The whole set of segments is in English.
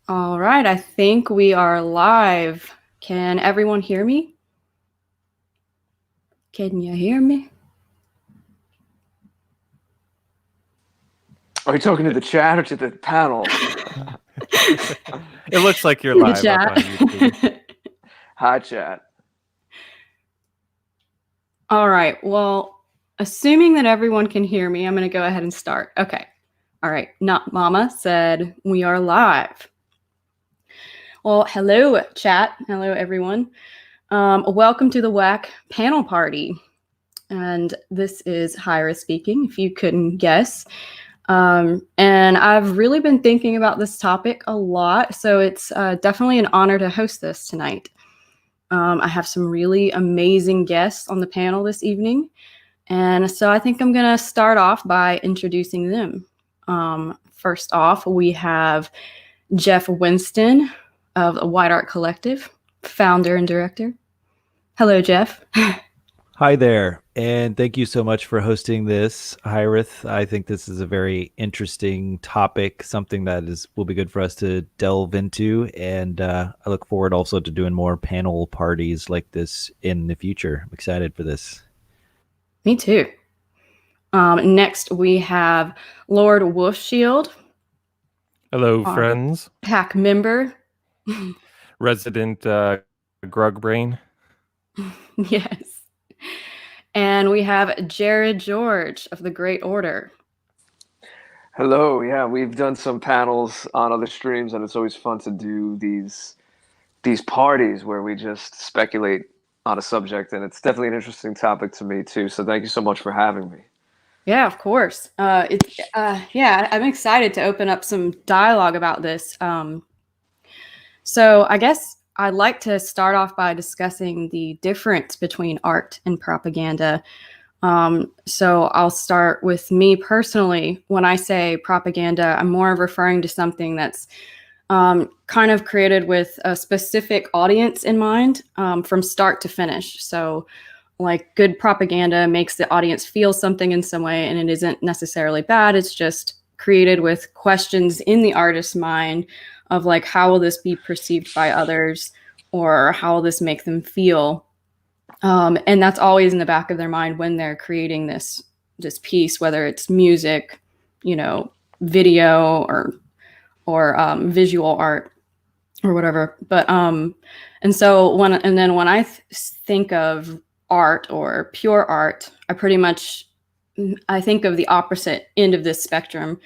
All right, I think we are live. Can everyone hear me? Can you hear me? Are you talking to the chat or to the panel? It looks like you're The live up chat. on YouTube. Hi, chat. All right, well, assuming that everyone can hear me, I'm going to go ahead and start. Okay. All right, Not Mama said we are live. Well, hello, chat. Hello, everyone. Welcome to the WAC panel party. And this is Hyra speaking, if you couldn't guess. And I've really been thinking about this topic a lot, so it's definitely an honor to host this tonight. I have some really amazing guests on the panel this evening, and so I think I'm going to start off by introducing them. First off, we have Jeff Winston of the White Art Collective, founder and director. Hello, Jeff. Hi there, and thank you so much for hosting this, Hirith. I think this is a very interesting topic, something that will be good for us to delve into, and I look forward also to doing more panel parties like this in the future. I'm excited for this. Me too. Next, we have Lord Wolfshield. Hello, friends. Pack member. Resident Grug Brain. Yes. And we have Jared George of the Great Order. Hello. Yeah, we've done some panels on other streams, and it's always fun to do these parties where we just speculate on a subject, and it's definitely an interesting topic to me too. So thank you so much for having me. Yeah, of course. I'm excited to open up some dialogue about this. So I guess I'd like to start off by discussing the difference between art and propaganda. So I'll start with me personally. When I say propaganda, I'm more referring to something that's kind of created with a specific audience in mind from start to finish. So like good propaganda makes the audience feel something in some way, and it isn't necessarily bad. It's just created with questions in the artist's mind of like, how will this be perceived by others, or how will this make them feel? And that's always in the back of their mind when they're creating this piece, whether it's music, video, or visual art or whatever. But and so when I think of art or pure art, I think of the opposite end of this spectrum.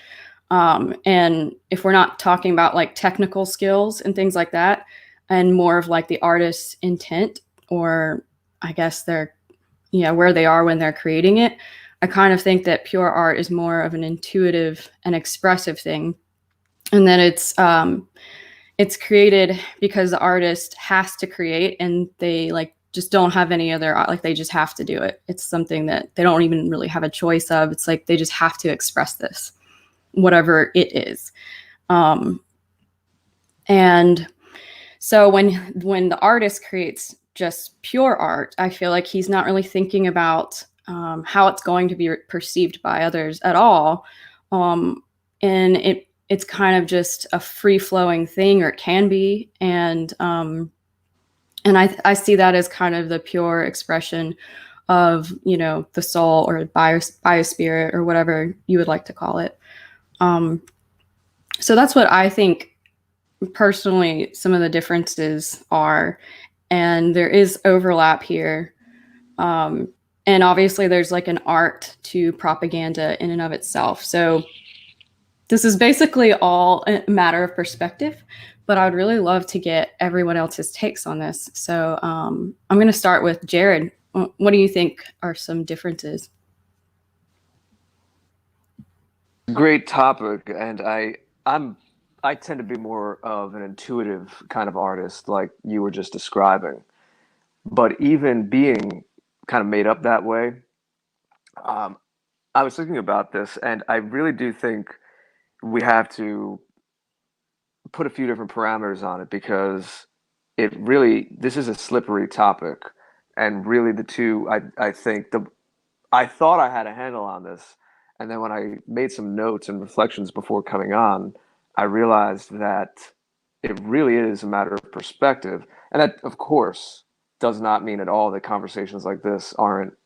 And if we're not talking about like technical skills and things like that, and more of like the artist's intent, or I guess where they are when they're creating it, I kind of think that pure art is more of an intuitive and expressive thing. And then it's created because the artist has to create, and they like just don't have any other, like they just have to do it. It's something that they don't even really have a choice of. It's like they just have to express this, whatever it is. And so when the artist creates just pure art, I feel like he's not really thinking about how it's going to be perceived by others at all. And it's kind of just a free-flowing thing, or it can be. And I see that as kind of the pure expression of, the soul, or biospirit, or whatever you would like to call it. So that's what I think personally some of the differences are. And there is overlap here. And obviously there's like an art to propaganda in and of itself. So this is basically all a matter of perspective, but I would really love to get everyone else's takes on this. So I'm going to start with Jared. What do you think are some differences? Great topic, and I tend to be more of an intuitive kind of artist, like you were just describing. But even being kind of made up that way, I was thinking about this, and I really do think we have to put a few different parameters on it, because this is a slippery topic, and really I thought I had a handle on this, and then when I made some notes and reflections before coming on, I realized that it really is a matter of perspective. And that, of course, does not mean at all that conversations like this aren't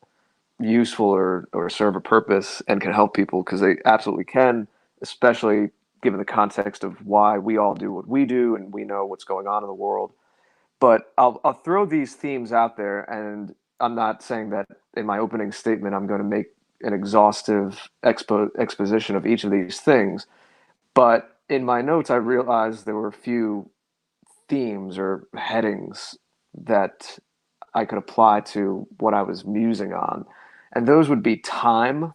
useful or serve a purpose and can help people, because they absolutely can, especially given the context of why we all do what we do and we know what's going on in the world. But I'll throw these themes out there, and I'm not saying that in my opening statement I'm going to make an exhaustive exposition of each of these things. But in my notes, I realized there were a few themes or headings that I could apply to what I was musing on. And those would be time,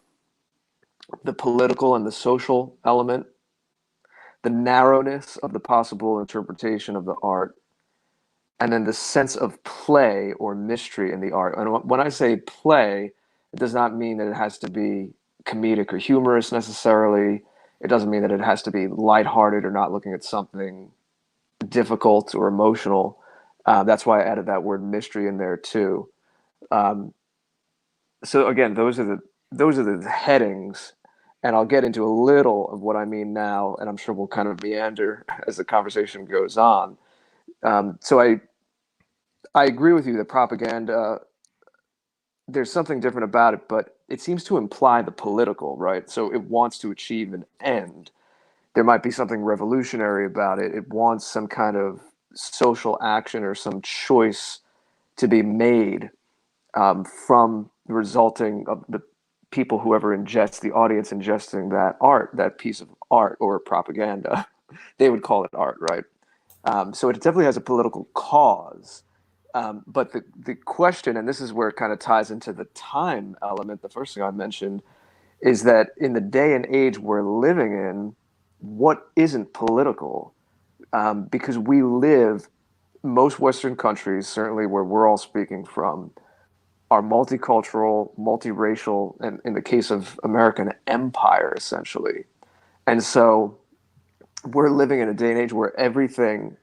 the political and the social element, the narrowness of the possible interpretation of the art, and then the sense of play or mystery in the art. And when I say play, it does not mean that it has to be comedic or humorous necessarily. It doesn't mean that it has to be lighthearted or not looking at something difficult or emotional. That's why I added that word mystery in there too. So again, those are the headings, and I'll get into a little of what I mean now, and I'm sure we'll kind of meander as the conversation goes on. So I agree with you that propaganda, there's something different about it, but it seems to imply the political, right? So it wants to achieve an end. There might be something revolutionary about it. It wants some kind of social action or some choice to be made from the resulting of the people, whoever ingests, the audience ingesting that art, that piece of art or propaganda. They would call it art, right? So it definitely has a political cause. But the question, and this is where it kind of ties into the time element, the first thing I mentioned, is that in the day and age we're living in, what isn't political? Because we live, most Western countries, certainly where we're all speaking from, are multicultural, multiracial, and in the case of American empire, essentially. And so we're living in a day and age where everything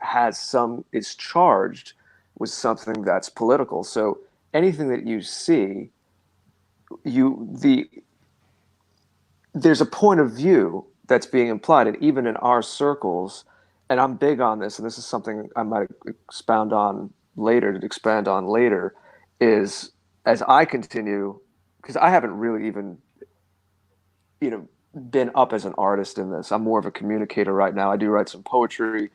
is charged with something that's political. So anything that you see, there's a point of view that's being implied, and even in our circles, and I'm big on this, and this is something I might expand on later, is as I continue, because I haven't really even, been up as an artist in this. I'm more of a communicator right now. I do write some poetry,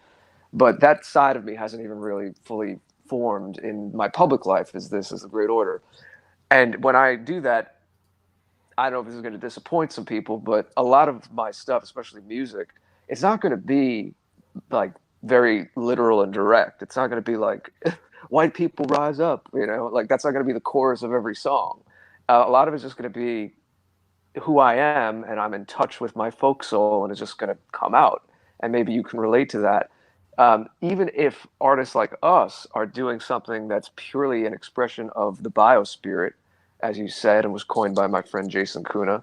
but that side of me hasn't even really fully formed in my public life as this is a great order. And when I do that, I don't know if this is going to disappoint some people, but a lot of my stuff, especially music, it's not going to be like very literal and direct. It's not going to be like white people rise up, like that's not going to be the chorus of every song. A lot of it's just going to be who I am, and I'm in touch with my folk soul, and it's just going to come out. And maybe you can relate to that. Even if artists like us are doing something that's purely an expression of the biospirit, as you said, and was coined by my friend Jason Kuna,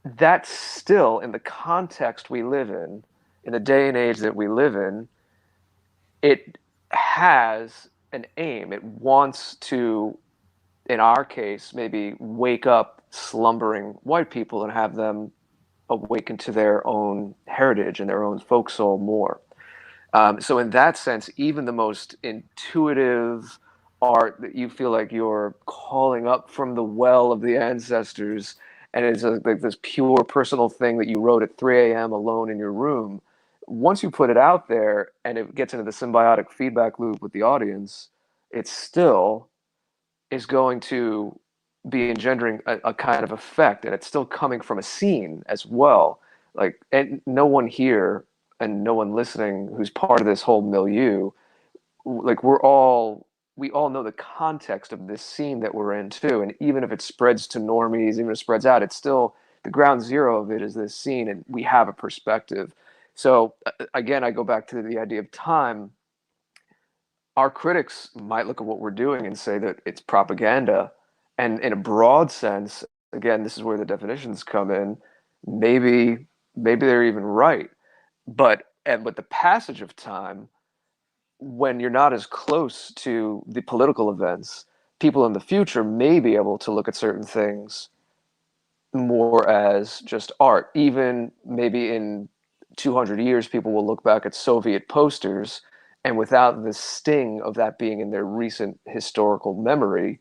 that's still, in the context we live in the day and age that we live in, it has an aim. It wants to, in our case, maybe wake up slumbering white people and have them awaken to their own heritage and their own folk soul more. So in that sense, even the most intuitive art that you feel like you're calling up from the well of the ancestors, and it's like this pure personal thing that you wrote at 3 a.m. alone in your room, once you put it out there and it gets into the symbiotic feedback loop with the audience, it still is going to be engendering a kind of effect, and it's still coming from a scene as well. Like, and no one here and no one listening who's part of this whole milieu, like we all know the context of this scene that we're in too. And even if it spreads to normies, even if it spreads out, it's still the ground zero of it is this scene, and we have a perspective. So again, I go back to the idea of time. Our critics might look at what we're doing and say that it's propaganda. And in a broad sense, again, this is where the definitions come in. Maybe they're even right. But with the passage of time, when you're not as close to the political events, people in the future may be able to look at certain things more as just art, even maybe in 200 years, people will look back at Soviet posters, and without the sting of that being in their recent historical memory,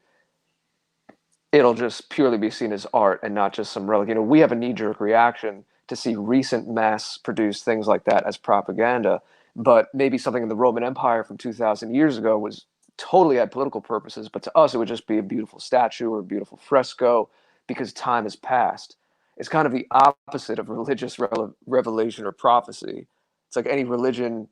it'll just purely be seen as art and not just some relic. You know, we have a knee-jerk reaction to see recent mass-produced things like that as propaganda, but maybe something in the Roman Empire from 2,000 years ago was totally had political purposes, but to us it would just be a beautiful statue or a beautiful fresco because time has passed. It's kind of the opposite of religious revelation or prophecy. It's like any religion,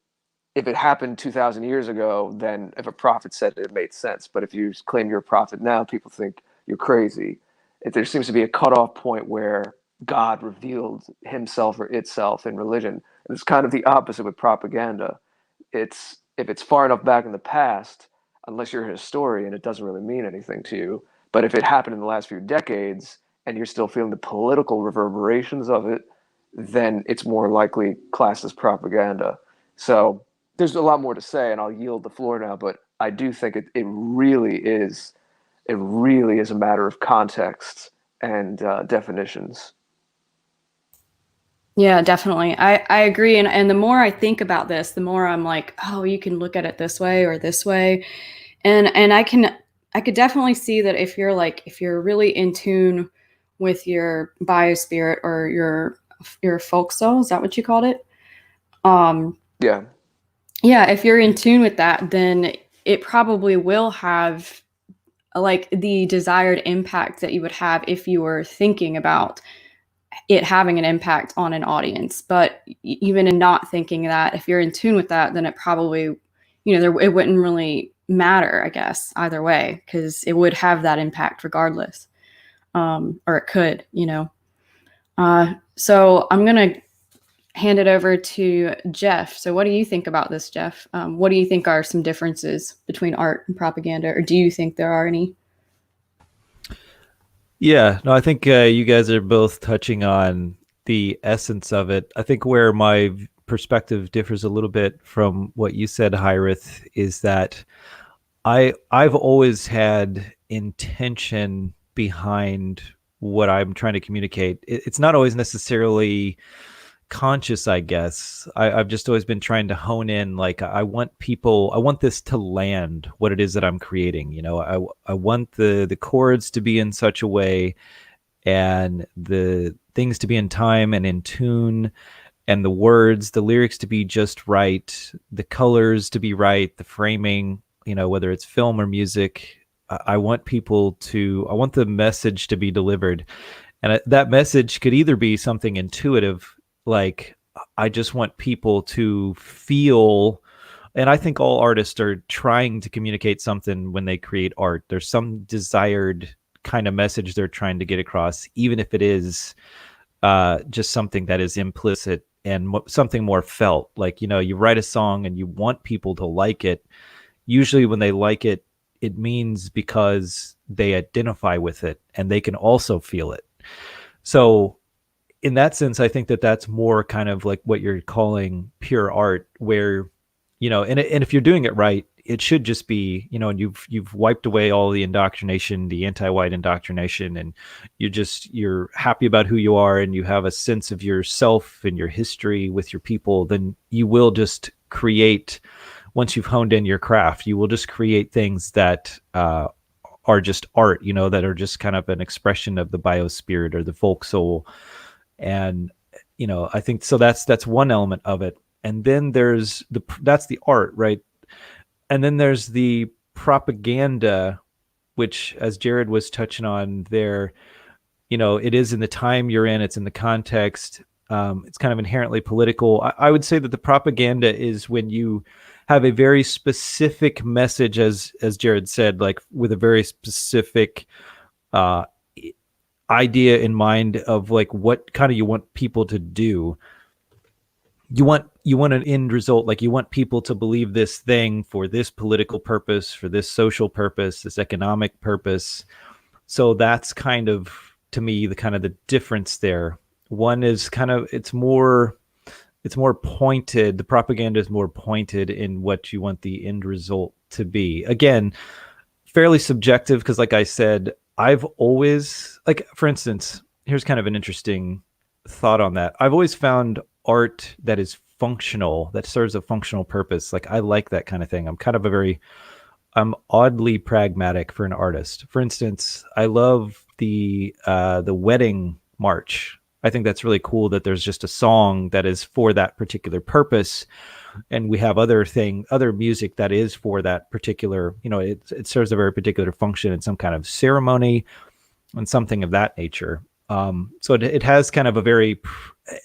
if it happened 2,000 years ago, then if a prophet said it, it made sense. But if you claim you're a prophet now, people think you're crazy. There seems to be a cutoff point where God revealed himself or itself in religion. And it's kind of the opposite with propaganda. If it's far enough back in the past, unless you're a historian, it doesn't really mean anything to you. But if it happened in the last few decades and you're still feeling the political reverberations of it, then it's more likely classed as propaganda. So there's a lot more to say, and I'll yield the floor now, but I do think it really is a matter of context and definitions. Yeah, definitely. I agree. And the more I think about this, the more I'm like, oh, you can look at it this way or this way. And I could definitely see that if you're really in tune with your biospirit or your folk soul, is that what you called it? Yeah. Yeah, if you're in tune with that, then it probably will have like the desired impact that you would have if you were thinking about it having an impact on an audience. But even in not thinking that, if you're in tune with that, then it probably, it wouldn't really matter, I guess, either way, because it would have that impact regardless. Or it could, So I'm going to hand it over to Jeff. So what do you think about this, Jeff? What do you think are some differences between art and propaganda, or do you think there are any? Yeah, no, I think you guys are both touching on the essence of it. I think where my perspective differs a little bit from what you said, Hyrith, is that I've always had intention behind what I'm trying to communicate. It's not always necessarily conscious, I guess. I've just always been trying to hone in, like, I want this to land what it is that I'm creating. I want the chords to be in such a way and the things to be in time and in tune, and the words, the lyrics to be just right, the colors to be right, the framing, whether it's film or music. I want the message to be delivered. And that message could either be something intuitive, like I just want people to feel, and I think all artists are trying to communicate something when they create art. There's some desired kind of message they're trying to get across, even if it is just something that is implicit and something more felt. Like, you write a song and you want people to like it. Usually when they like it, it means because they identify with it and they can also feel it. So in that sense, I think that that's more kind of like what you're calling pure art, where, and if you're doing it right, it should just be, and you've wiped away all the indoctrination, the anti-white indoctrination, and you're happy about who you are, and you have a sense of yourself and your history with your people. Then you will just create, once you've honed in your craft, you will just create things that are just art, that are just kind of an expression of the biospirit or the folk soul. And, I think so that's one element of it. And then that's the art, right? And then there's the propaganda, which, as Jared was touching on there, it is in the time you're in, it's in the context. It's kind of inherently political. I would say that the propaganda is when you have a very specific message, as Jared said, like with a very specific idea in mind of like what kind of you want people to do. You want an end result, like you want people to believe this thing for this political purpose, for this social purpose, this economic purpose. So that's kind of, to me, the difference there. One is it's more pointed. The propaganda is more pointed in what you want the end result to be. Again, fairly subjective, because like I said, I've always, like, for instance, here's kind of an interesting thought on that. I've always found art that is functional, that serves a functional purpose. Like I like that kind of thing. I'm oddly pragmatic for an artist. For instance, I love the wedding march. I think that's really cool that there's just a song that is for that particular purpose, and we have other music that is for that particular. It serves a very particular function in some kind of ceremony and something of that nature. So it has kind of a very.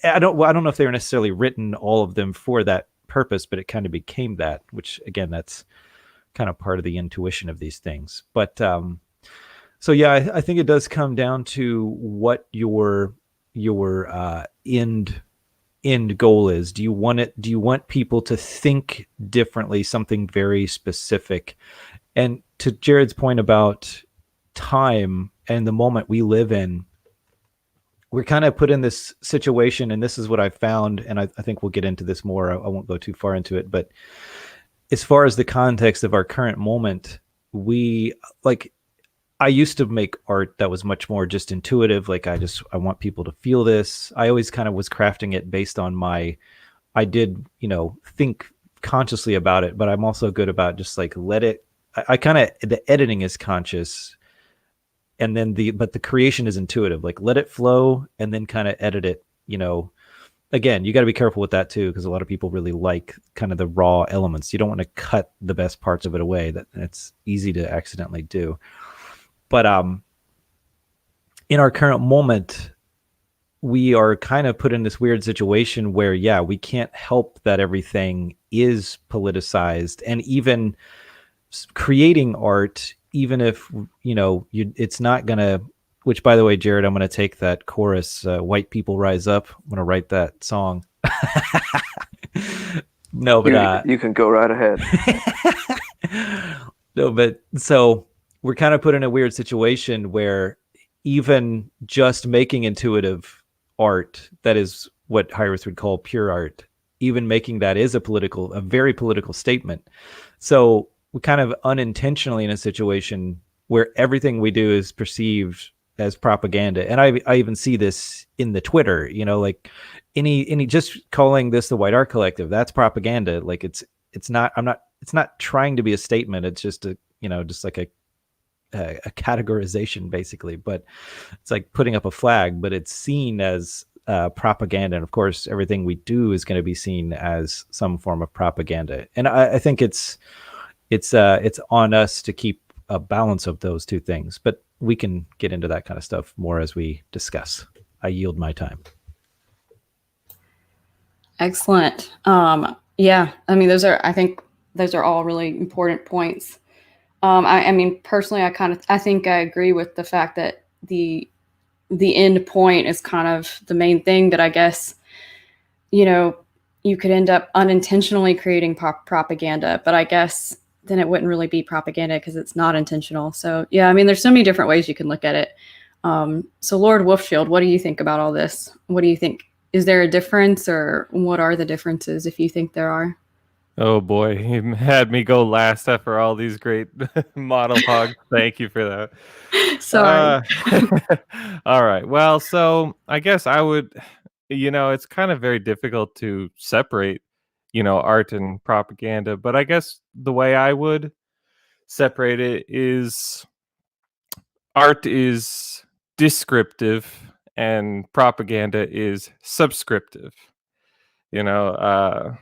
I don't know if they were necessarily written all of them for that purpose, but it kind of became that. Which again, that's kind of part of the intuition of these things. But so yeah, I think it does come down to what your end goal is. Do you want people to think differently, something very specific? And to Jared's point about time and the moment we live in, we're kind of put in this situation, and this is what I found, and I think we'll get into this more. I won't go too far into it, but as far as the context of our current moment, I used to make art that was much more just intuitive. Like I want people to feel this. I always kind of was crafting it based on I did, think consciously about it, but I'm also good about just like the editing is conscious, and then but the creation is intuitive. Like let it flow and then kind of edit it, Again, you got to be careful with that too, because a lot of people really like kind of the raw elements. You don't want to cut the best parts of it away. That's easy to accidentally do. But in our current moment, we are kind of put in this weird situation where, yeah, we can't help that everything is politicized, and even creating art, even if it's not gonna. Which, by the way, Jared, I'm going to take that chorus, "White People Rise Up." I'm going to write that song. No, but you can go right ahead. No, but so we're kind of put in a weird situation where even just making intuitive art, that is what Hyrus would call pure art, even making that is a very political statement. So we're kind of unintentionally in a situation where everything we do is perceived as propaganda. And I even see this in the Twitter, like any just calling this the White Art Collective, that's propaganda. Like it's not trying to be a statement. It's just just like a categorization basically, but it's like putting up a flag, but it's seen as propaganda. And of course, everything we do is going to be seen as some form of propaganda. And I think it's on us to keep a balance of those two things, but we can get into that kind of stuff more as we discuss. I yield my time. Excellent. Yeah, I mean, I think those are all really important points. I mean, personally, I think I agree with the fact that the end point is kind of the main thing, but I guess, you could end up unintentionally creating propaganda, but I guess then it wouldn't really be propaganda because it's not intentional. So yeah, I mean, there's so many different ways you can look at it. So Lord Wolfshield, what do you think about all this? What do you think? Is there a difference, or what are the differences if you think there are? Oh boy, he had me go last after all these great monologues. Thank you for that. Sorry. All right. Well, so I guess I would, it's kind of very difficult to separate, art and propaganda, but I guess the way I would separate it is art is descriptive and propaganda is subscriptive. A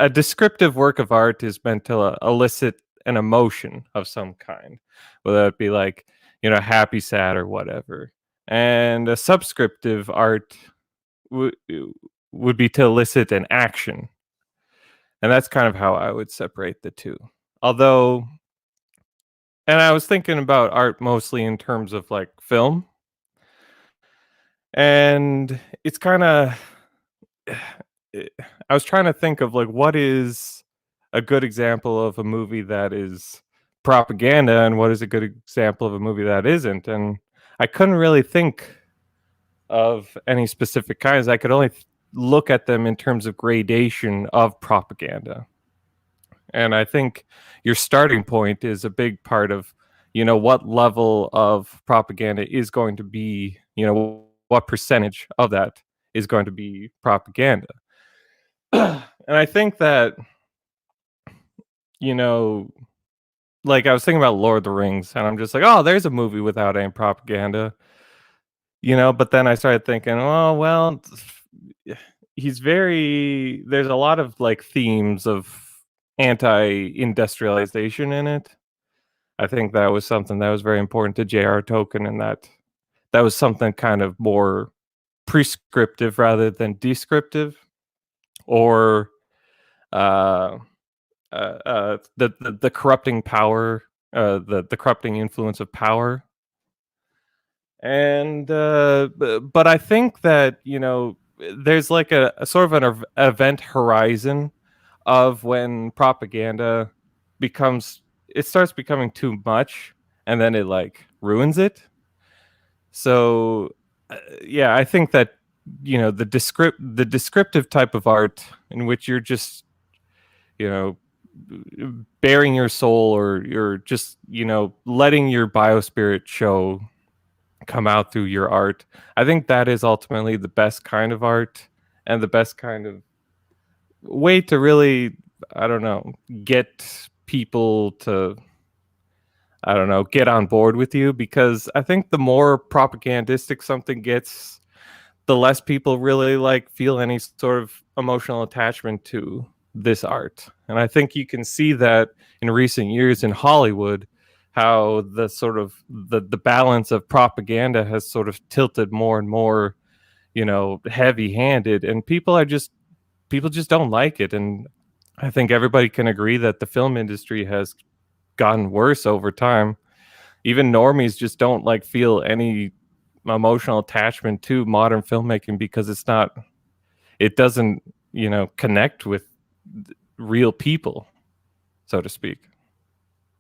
descriptive work of art is meant to elicit an emotion of some kind, whether it be like, happy, sad, or whatever. And a subscriptive art would be to elicit an action. And that's kind of how I would separate the two. Although, and I was thinking about art mostly in terms of like film. And it's kind of, I was trying to think of like what is a good example of a movie that is propaganda and what is a good example of a movie that isn't. And I couldn't really think of any specific kinds. I could only look at them in terms of gradation of propaganda. And I think your starting point is a big part of, what level of propaganda is going to be, what percentage of that is going to be propaganda. And I think that, you know, like I was thinking about Lord of the Rings, and I'm just like, oh, there's a movie without any propaganda, but then I started thinking, oh, well, there's a lot of like themes of anti-industrialization in it. I think that was something that was very important to J.R. Tolkien, and that was something kind of more prescriptive rather than descriptive, or the corrupting power, the corrupting influence of power. And but I think that there's like a sort of an event horizon of when propaganda starts becoming too much, and then it like ruins it. So yeah, I think that the descriptive type of art in which you're just you know bearing your soul, or you're just letting your biospirit show come out through your art, I think that is ultimately the best kind of art, and the best kind of way to really, I don't know, get people to, I don't know, get on board with you. Because I think the more propagandistic something gets, the less people really like feel any sort of emotional attachment to this art. And I think you can see that in recent years in Hollywood, how the sort of the balance of propaganda has sort of tilted more and more, heavy-handed, and people just don't like it. And I think everybody can agree that the film industry has gotten worse over time. Even normies just don't like feel any emotional attachment to modern filmmaking, because it doesn't connect with real people, so to speak.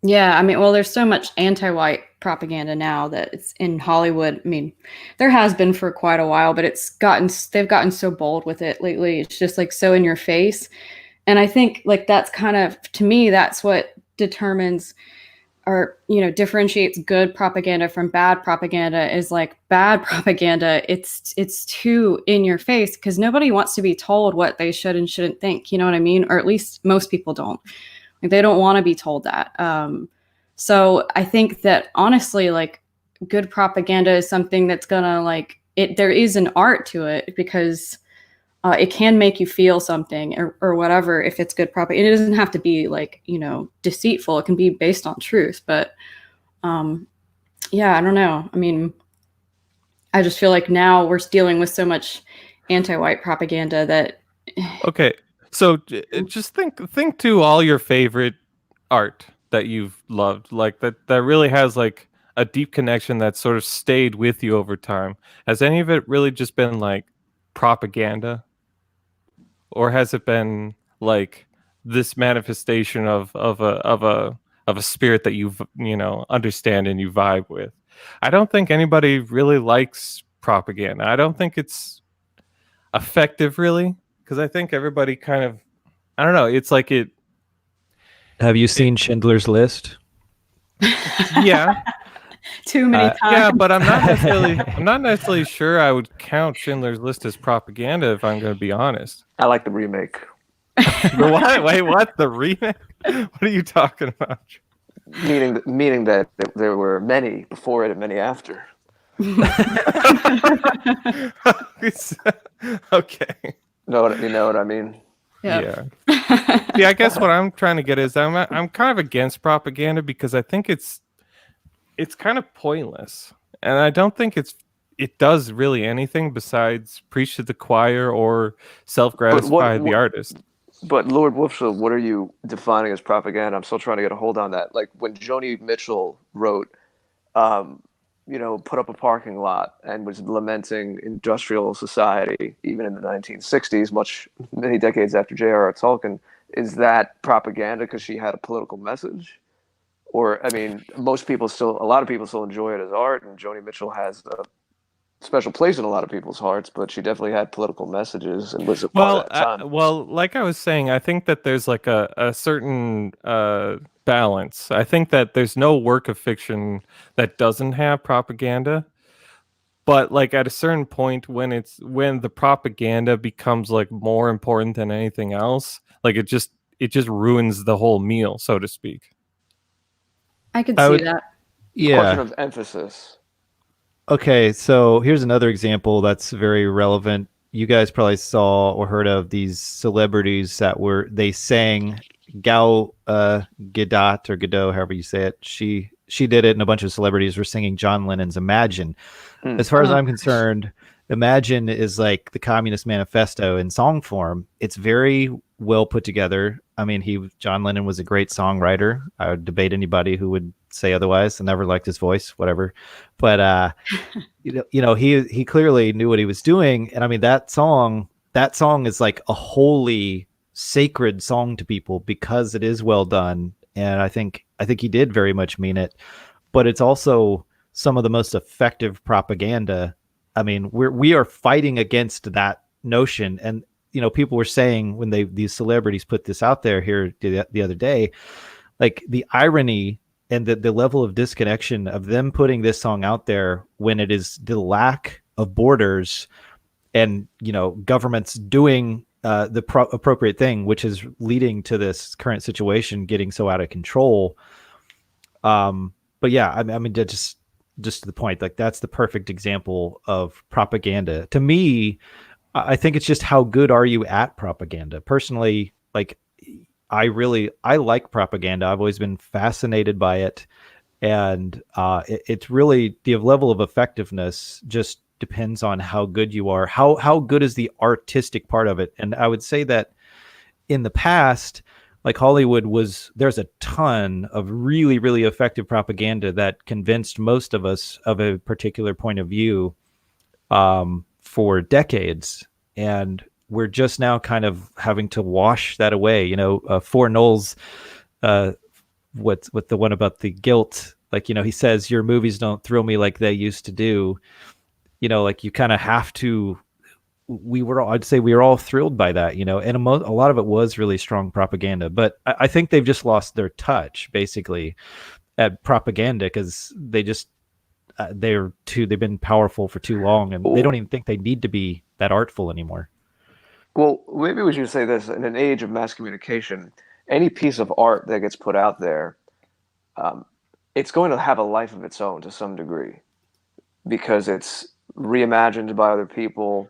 Yeah, I mean, well, there's so much anti-white propaganda now that it's in Hollywood. I mean, there has been for quite a while, but they've gotten so bold with it lately. It's just like so in your face. And I think like that's kind of, to me, that's what determines or differentiates good propaganda from bad propaganda. Is like bad propaganda, it's too in your face, because nobody wants to be told what they should and shouldn't think, you know what I mean? Or at least most people don't. Like, they don't want to be told that. So I think that honestly, like, good propaganda is something that's gonna like it. There is an art to it, because it can make you feel something, or whatever, if it's good propaganda. It doesn't have to be like, deceitful. It can be based on truth. But yeah, I don't know. I mean, I just feel like now we're dealing with so much anti-white propaganda that. Okay, so just think to all your favorite art that you've loved, like that really has like a deep connection that sort of stayed with you over time. Has any of it really just been like propaganda, or has it been like this manifestation of a spirit that you understand and you vibe with? I don't think anybody really likes propaganda. I don't think it's effective, really, because I think everybody kind of, I don't know, it's like it. Have you seen Schindler's List? Yeah. Too many times. Yeah, but I'm not necessarily sure I would count Schindler's List as propaganda, if I'm going to be honest. I like the remake. The what? Wait, what? The remake? What are you talking about? Meaning that there were many before it and many after. Okay. You know what I mean? Yep. Yeah. Yeah, I guess what I'm trying to get is I'm kind of against propaganda, because I think it's kind of pointless, and I don't think it does really anything besides preach to the choir or self-gratify the artist. But Lord Wolfshield, what are you defining as propaganda? I'm still trying to get a hold on that. Like when Joni Mitchell wrote, put up a parking lot and was lamenting industrial society, even in the 1960s, many decades after J.R.R. Tolkien, is that propaganda because she had a political message? Or, I mean, a lot of people still enjoy it as art, and Joni Mitchell has a special place in a lot of people's hearts, but she definitely had political messages and was a part of that time. Like I was saying, I think that there's like a certain balance. I think that there's no work of fiction that doesn't have propaganda, but like at a certain point when the propaganda becomes like more important than anything else, like it just ruins the whole meal, so to speak. I could I see would, that. Question yeah. of emphasis. Okay, so here's another example that's very relevant. You guys probably saw or heard of these celebrities that they sang Gal Gadot or Godot, however you say it. She did it, and a bunch of celebrities were singing John Lennon's Imagine. Hmm. As far as Oh, I'm concerned, Imagine is like the Communist Manifesto in song form. It's very well put together. I mean, John Lennon was a great songwriter. I would debate anybody who would say otherwise. I never liked his voice, whatever. But he clearly knew what he was doing, and I mean that song is like a holy, sacred song to people because it is well done, and I think he did very much mean it. But it's also some of the most effective propaganda. I mean, we are fighting against that notion, and people were saying when these celebrities put this out there here the other day, like the irony and the level of disconnection of them putting this song out there when it is the lack of borders and governments doing the appropriate thing, which is leading to this current situation getting so out of control. But yeah, I mean, just to the point, like that's the perfect example of propaganda. To me, I think it's just how good are you at propaganda. Personally, like I like propaganda. I've always been fascinated by it, and it's really the level of effectiveness just depends on how good you are. How good is the artistic part of it? And I would say that in the past, like Hollywood there's a ton of really, really effective propaganda that convinced most of us of a particular point of view for decades. And we're just now kind of having to wash that away. For Knowles, what's the one about the guilt? Like, he says, your movies don't thrill me like they used to do. Like you kind of have to. I'd say we were all thrilled by that, and a lot of it was really strong propaganda. But I think they've just lost their touch, basically, at propaganda because they've been powerful for too long, and they don't even think they need to be that artful anymore. Well, maybe we should say this: in an age of mass communication, any piece of art that gets put out there, um, it's going to have a life of its own to some degree because it's reimagined by other people,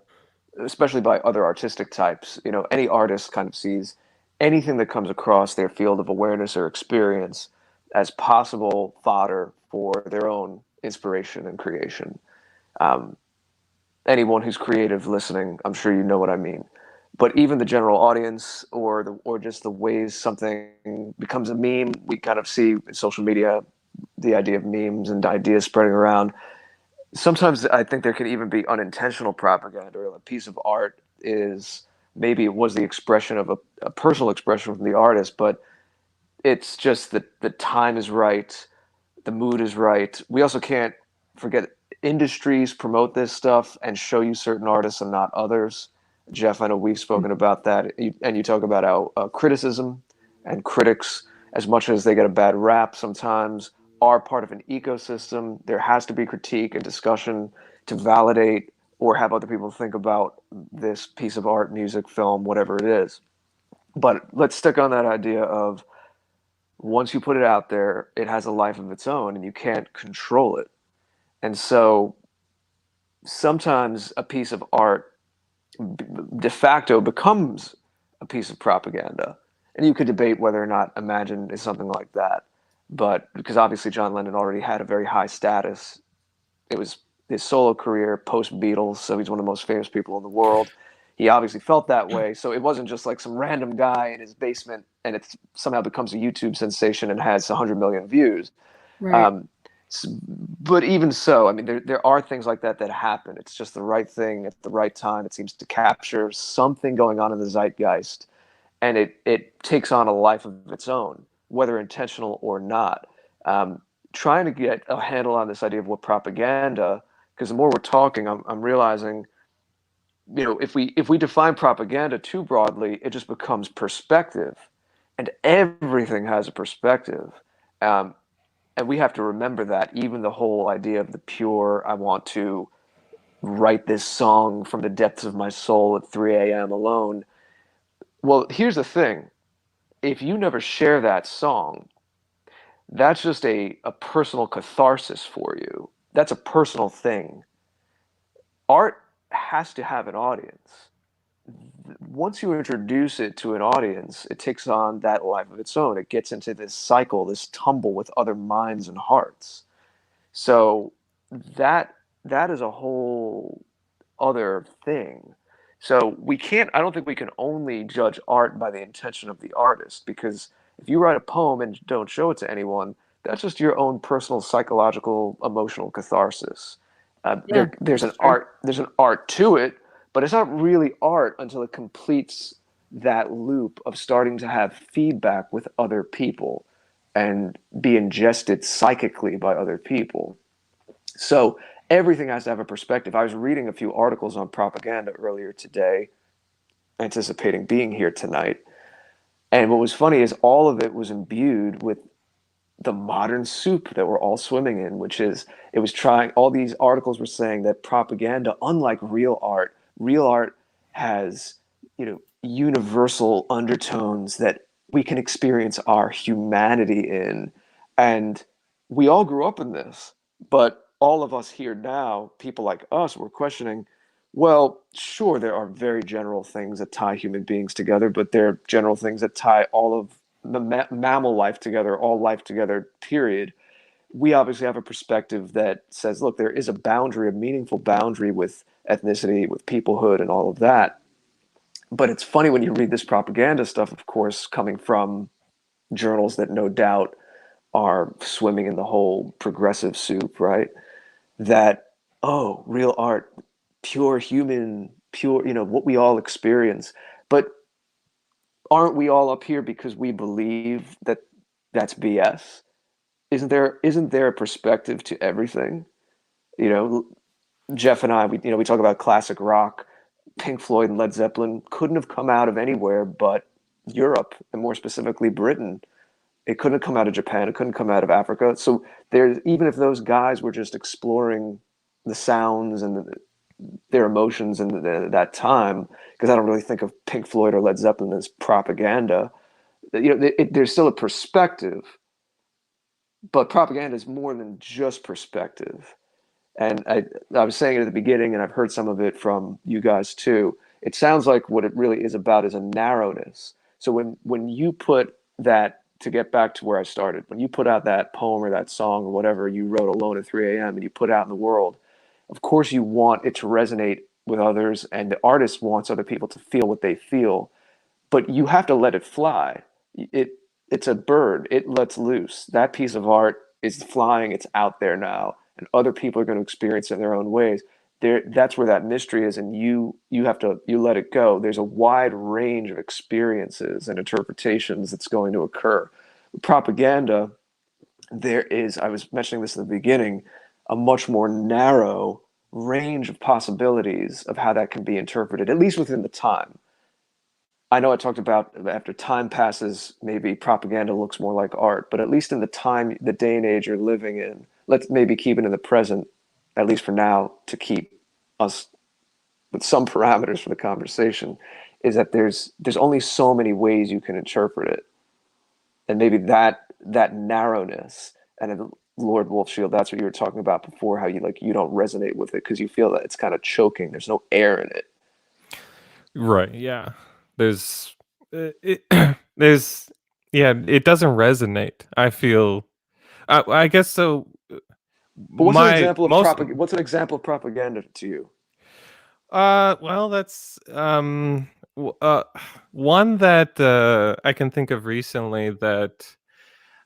especially by other artistic types. Any artist kind of sees anything that comes across their field of awareness or experience as possible fodder for their own inspiration and creation. Um, Anyone who's creative listening, I'm sure you know what I mean. But even the general audience, or just the ways something becomes a meme, we kind of see in social media the idea of memes and ideas spreading around. Sometimes I think there can even be unintentional propaganda. Or a piece of art is maybe it was the expression of a personal expression from the artist, but it's just that the time is right, the mood is right. We also can't forget industries promote this stuff and show you certain artists and not others. Jeff, I know we've spoken about that, and you talk about how criticism and critics, as much as they get a bad rap sometimes, are part of an ecosystem. There has to be critique and discussion to validate or have other people think about this piece of art, music, film, whatever it is. But let's stick on that idea of once you put it out there, it has a life of its own and you can't control it. And so sometimes a piece of art de facto becomes a piece of propaganda. And you could debate whether or not Imagine is something like that. But because obviously John Lennon already had a very high status, it was his solo career post Beatles, so he's one of the most famous people in the world. He obviously felt that way, so it wasn't just like some random guy in his basement and it somehow becomes a YouTube sensation and has 100 million views. right. Um, but even so, I mean, there are things like that that happen. It's just the right thing at the right time. It seems to capture something going on in the zeitgeist, and it takes on a life of its own, whether intentional or not. Trying to get a handle on this idea of what propaganda, because the more we're talking, I'm realizing, if we define propaganda too broadly, it just becomes perspective, and everything has a perspective. Um, and we have to remember that even the whole idea of the pure, I want to write this song from the depths of my soul at 3 a.m. alone. Well, here's the thing. If you never share that song, that's just a personal catharsis for you. That's a personal thing. Art has to have an audience. Once you introduce it to an audience, it takes on that life of its own. It gets into this cycle, this tumble with other minds and hearts. So that that is a whole other thing. So I don't think we can only judge art by the intention of the artist, because if you write a poem and don't show it to anyone, that's just your own personal psychological emotional catharsis. Yeah, There's that's true. there's an art to it, but it's not really art until it completes that loop of starting to have feedback with other people and be ingested psychically by other people. So everything has to have a perspective. I was reading a few articles on propaganda earlier today, anticipating being here tonight. And what was funny is all of it was imbued with the modern soup that we're all swimming in, which is it was trying, all these articles were saying that propaganda, unlike real art has, universal undertones that we can experience our humanity in. And we all grew up in this, but all of us here now, people like us, we're questioning, well, sure, there are very general things that tie human beings together, but there are general things that tie all of the mammal life together, all life together, period. We obviously have a perspective that says, look, there is a boundary, a meaningful boundary with ethnicity, with peoplehood, and all of that. But it's funny when you read this propaganda stuff, of course, coming from journals that no doubt are swimming in the whole progressive soup, right? That, oh, real art, pure human, pure, what we all experience. But aren't we all up here because we believe that that's BS? Isn't there a perspective to everything? You know, Jeff and I, we talk about classic rock. Pink Floyd and Led Zeppelin couldn't have come out of anywhere but Europe, and more specifically Britain. It couldn't have come out of Japan. It couldn't come out of Africa. So there's, even if those guys were just exploring the sounds and their emotions in that time, because I don't really think of Pink Floyd or Led Zeppelin as propaganda. There's still a perspective, but propaganda is more than just perspective. And I was saying it at the beginning, and I've heard some of it from you guys too. It sounds like what it really is about is a narrowness. So when you put that, to get back to where I started, when you put out that poem or that song or whatever you wrote alone at 3 a.m. and you put it out in the world, of course you want it to resonate with others, and the artist wants other people to feel what they feel, but you have to let it fly. It's a bird. It lets loose. That piece of art is flying. It's out there now, and other people are going to experience it in their own ways. That's where that mystery is, and you have to let it go. There's a wide range of experiences and interpretations that's going to occur. Propaganda, there is, I was mentioning this in the beginning, a much more narrow range of possibilities of how that can be interpreted, at least within the time. I know I talked about after time passes, maybe propaganda looks more like art, but at least in the time, the day and age you're living in, let's maybe keep it in the present, at least for now, to keep us with some parameters for the conversation, is that there's only so many ways you can interpret it. And maybe that narrowness, and in Lord Wolfshield, that's what you were talking about before, how you don't resonate with it because you feel that it's kind of choking. There's no air in it. Right. Yeah. There's it, there's yeah, it doesn't resonate. I feel I guess so. But what's an My example of most what's an example of propaganda to you? well, that's one that I can think of recently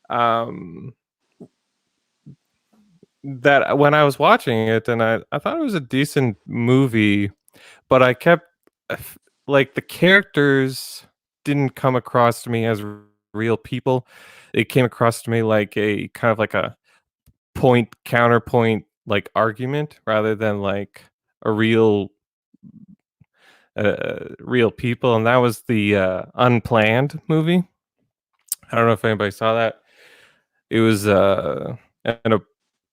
um that when I was watching it, and I thought it was a decent movie, but I kept like the characters didn't come across to me as real people. It came across to me like a kind of like a point counterpoint like argument rather than like a real people, and that was the Unplanned movie. I don't know if anybody saw that. It was and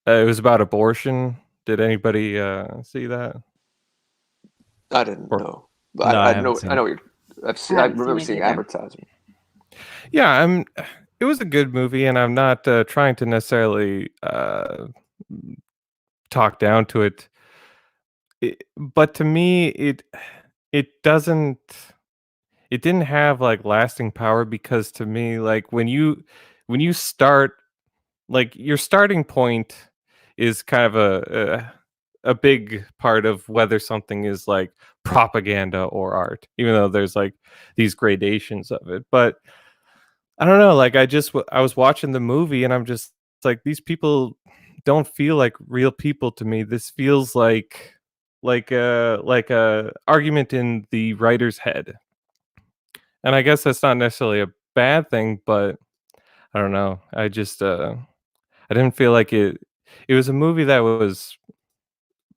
it was about abortion. Did anybody see that? I didn't Or know. But No, I haven't know. seen I it. know. I've seen. I I haven't seen remember it seeing either. advertisement. yeah, it was a good movie, and I'm not trying to necessarily talk down to it. But to me, it doesn't. It didn't have like lasting power because to me, like when you start, like your starting point is kind of a big part of whether something is like propaganda or art, even though there's like these gradations of it. But I don't know, like I was watching the movie and I'm just like, these people don't feel like real people to me. This feels like a argument in the writer's head. And I guess that's not necessarily a bad thing, but I don't know. I didn't feel like it was a movie that was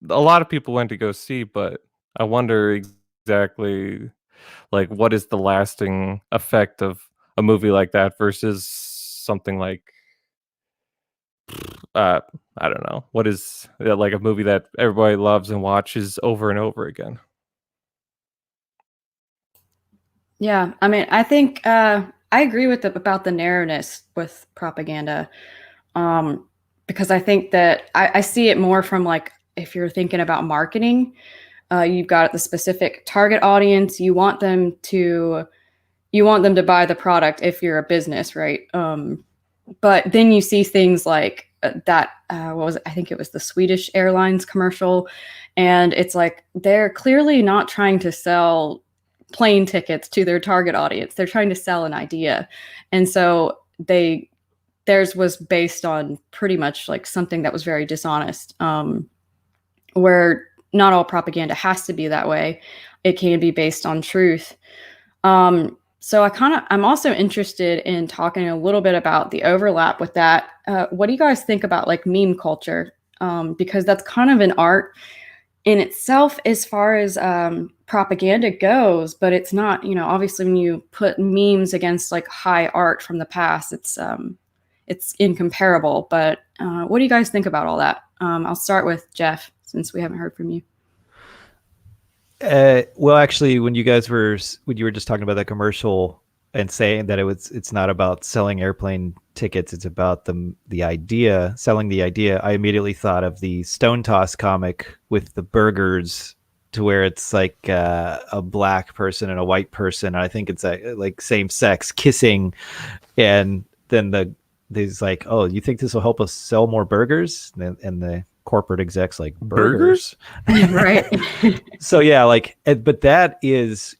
a lot of people went to go see, but I wonder exactly like what is the lasting effect of a movie like that versus something like uh I don't know. What is like a movie that everybody loves and watches over and over again? Yeah, I mean, I think I agree with about the narrowness with propaganda, um, because I think that I see it more from like if you're thinking about marketing, you've got the specific target audience. You want them to buy the product if you're a business, right? But then you see things like that. What was it? I think it was the Swedish Airlines commercial, and it's like they're clearly not trying to sell plane tickets to their target audience. They're trying to sell an idea, and so theirs was based on pretty much like something that was very dishonest. Where not all propaganda has to be that way. It can be based on truth. So I'm also interested in talking a little bit about the overlap with that. What do you guys think about like meme culture? Because that's kind of an art in itself as far as propaganda goes, but it's not, obviously when you put memes against like high art from the past, it's incomparable. But what do you guys think about all that? I'll start with Jeff since we haven't heard from you. Well, actually, when you were just talking about that commercial and saying that it's not about selling airplane tickets, it's about the idea, selling the idea. I immediately thought of the Stone Toss comic with the burgers, to where it's like a black person and a white person. And I think it's like same sex kissing, and then there's like, oh, you think this will help us sell more burgers? And the corporate execs like burgers? Right. So yeah, like, but that is,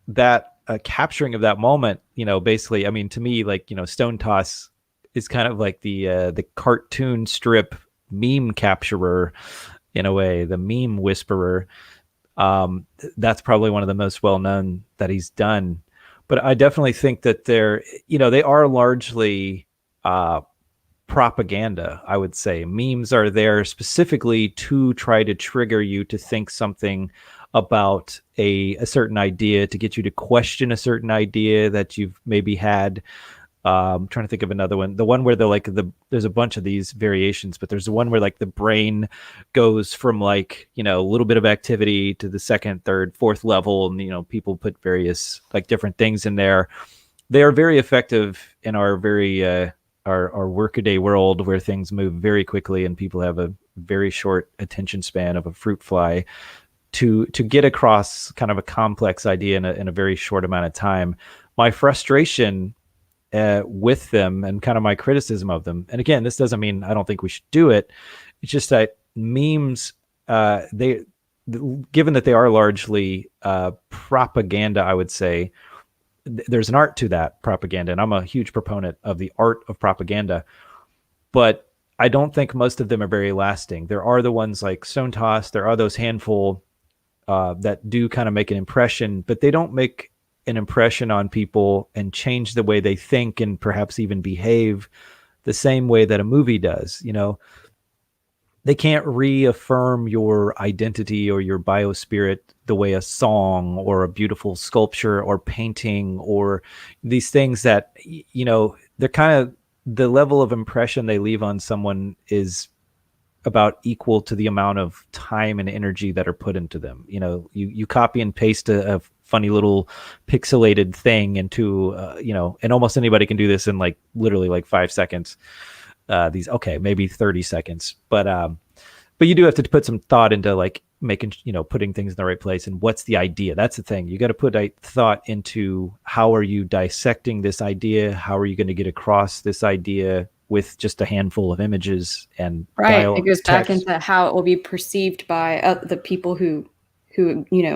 that capturing of that moment, basically, I mean, to me, like, Stone Toss is kind of like the cartoon strip meme capturer in a way, the meme whisperer. That's probably one of the most well known that he's done. But I definitely think that they are largely propaganda, I would say. Memes are there specifically to try to trigger you to think something about a certain idea, to get you to question a certain idea that you've maybe had. I'm trying to think of another one. The one where there's a bunch of these variations, but there's the one where like the brain goes from like, a little bit of activity to the second, third, fourth level. And, people put various like different things in there. They are very effective in our our workaday world where things move very quickly and people have a very short attention span of a fruit fly to get across kind of a complex idea in a very short amount of time. My frustration with them and kind of my criticism of them, and again, this doesn't mean I don't think we should do it. It's just that memes, given that they are largely propaganda, I would say, there's an art to that propaganda, and I'm a huge proponent of the art of propaganda, but I don't think most of them are very lasting. There are the ones like Stone Toss, there are those handful that do kind of make an impression, but they don't make an impression on people and change the way they think and perhaps even behave the same way that a movie does. They can't reaffirm your identity or your biospirit the way a song or a beautiful sculpture or painting or these things that, they're kind of, the level of impression they leave on someone is about equal to the amount of time and energy that are put into them. You know, you copy and paste a funny little pixelated thing into, and almost anybody can do this in like literally like 5 seconds. Maybe 30 seconds, but you do have to put some thought into like making, putting things in the right place. And what's the idea? That's the thing. You got to put thought into how are you dissecting this idea? How are you going to get across this idea with just a handful of images and Right. It goes back into how it will be perceived by the people who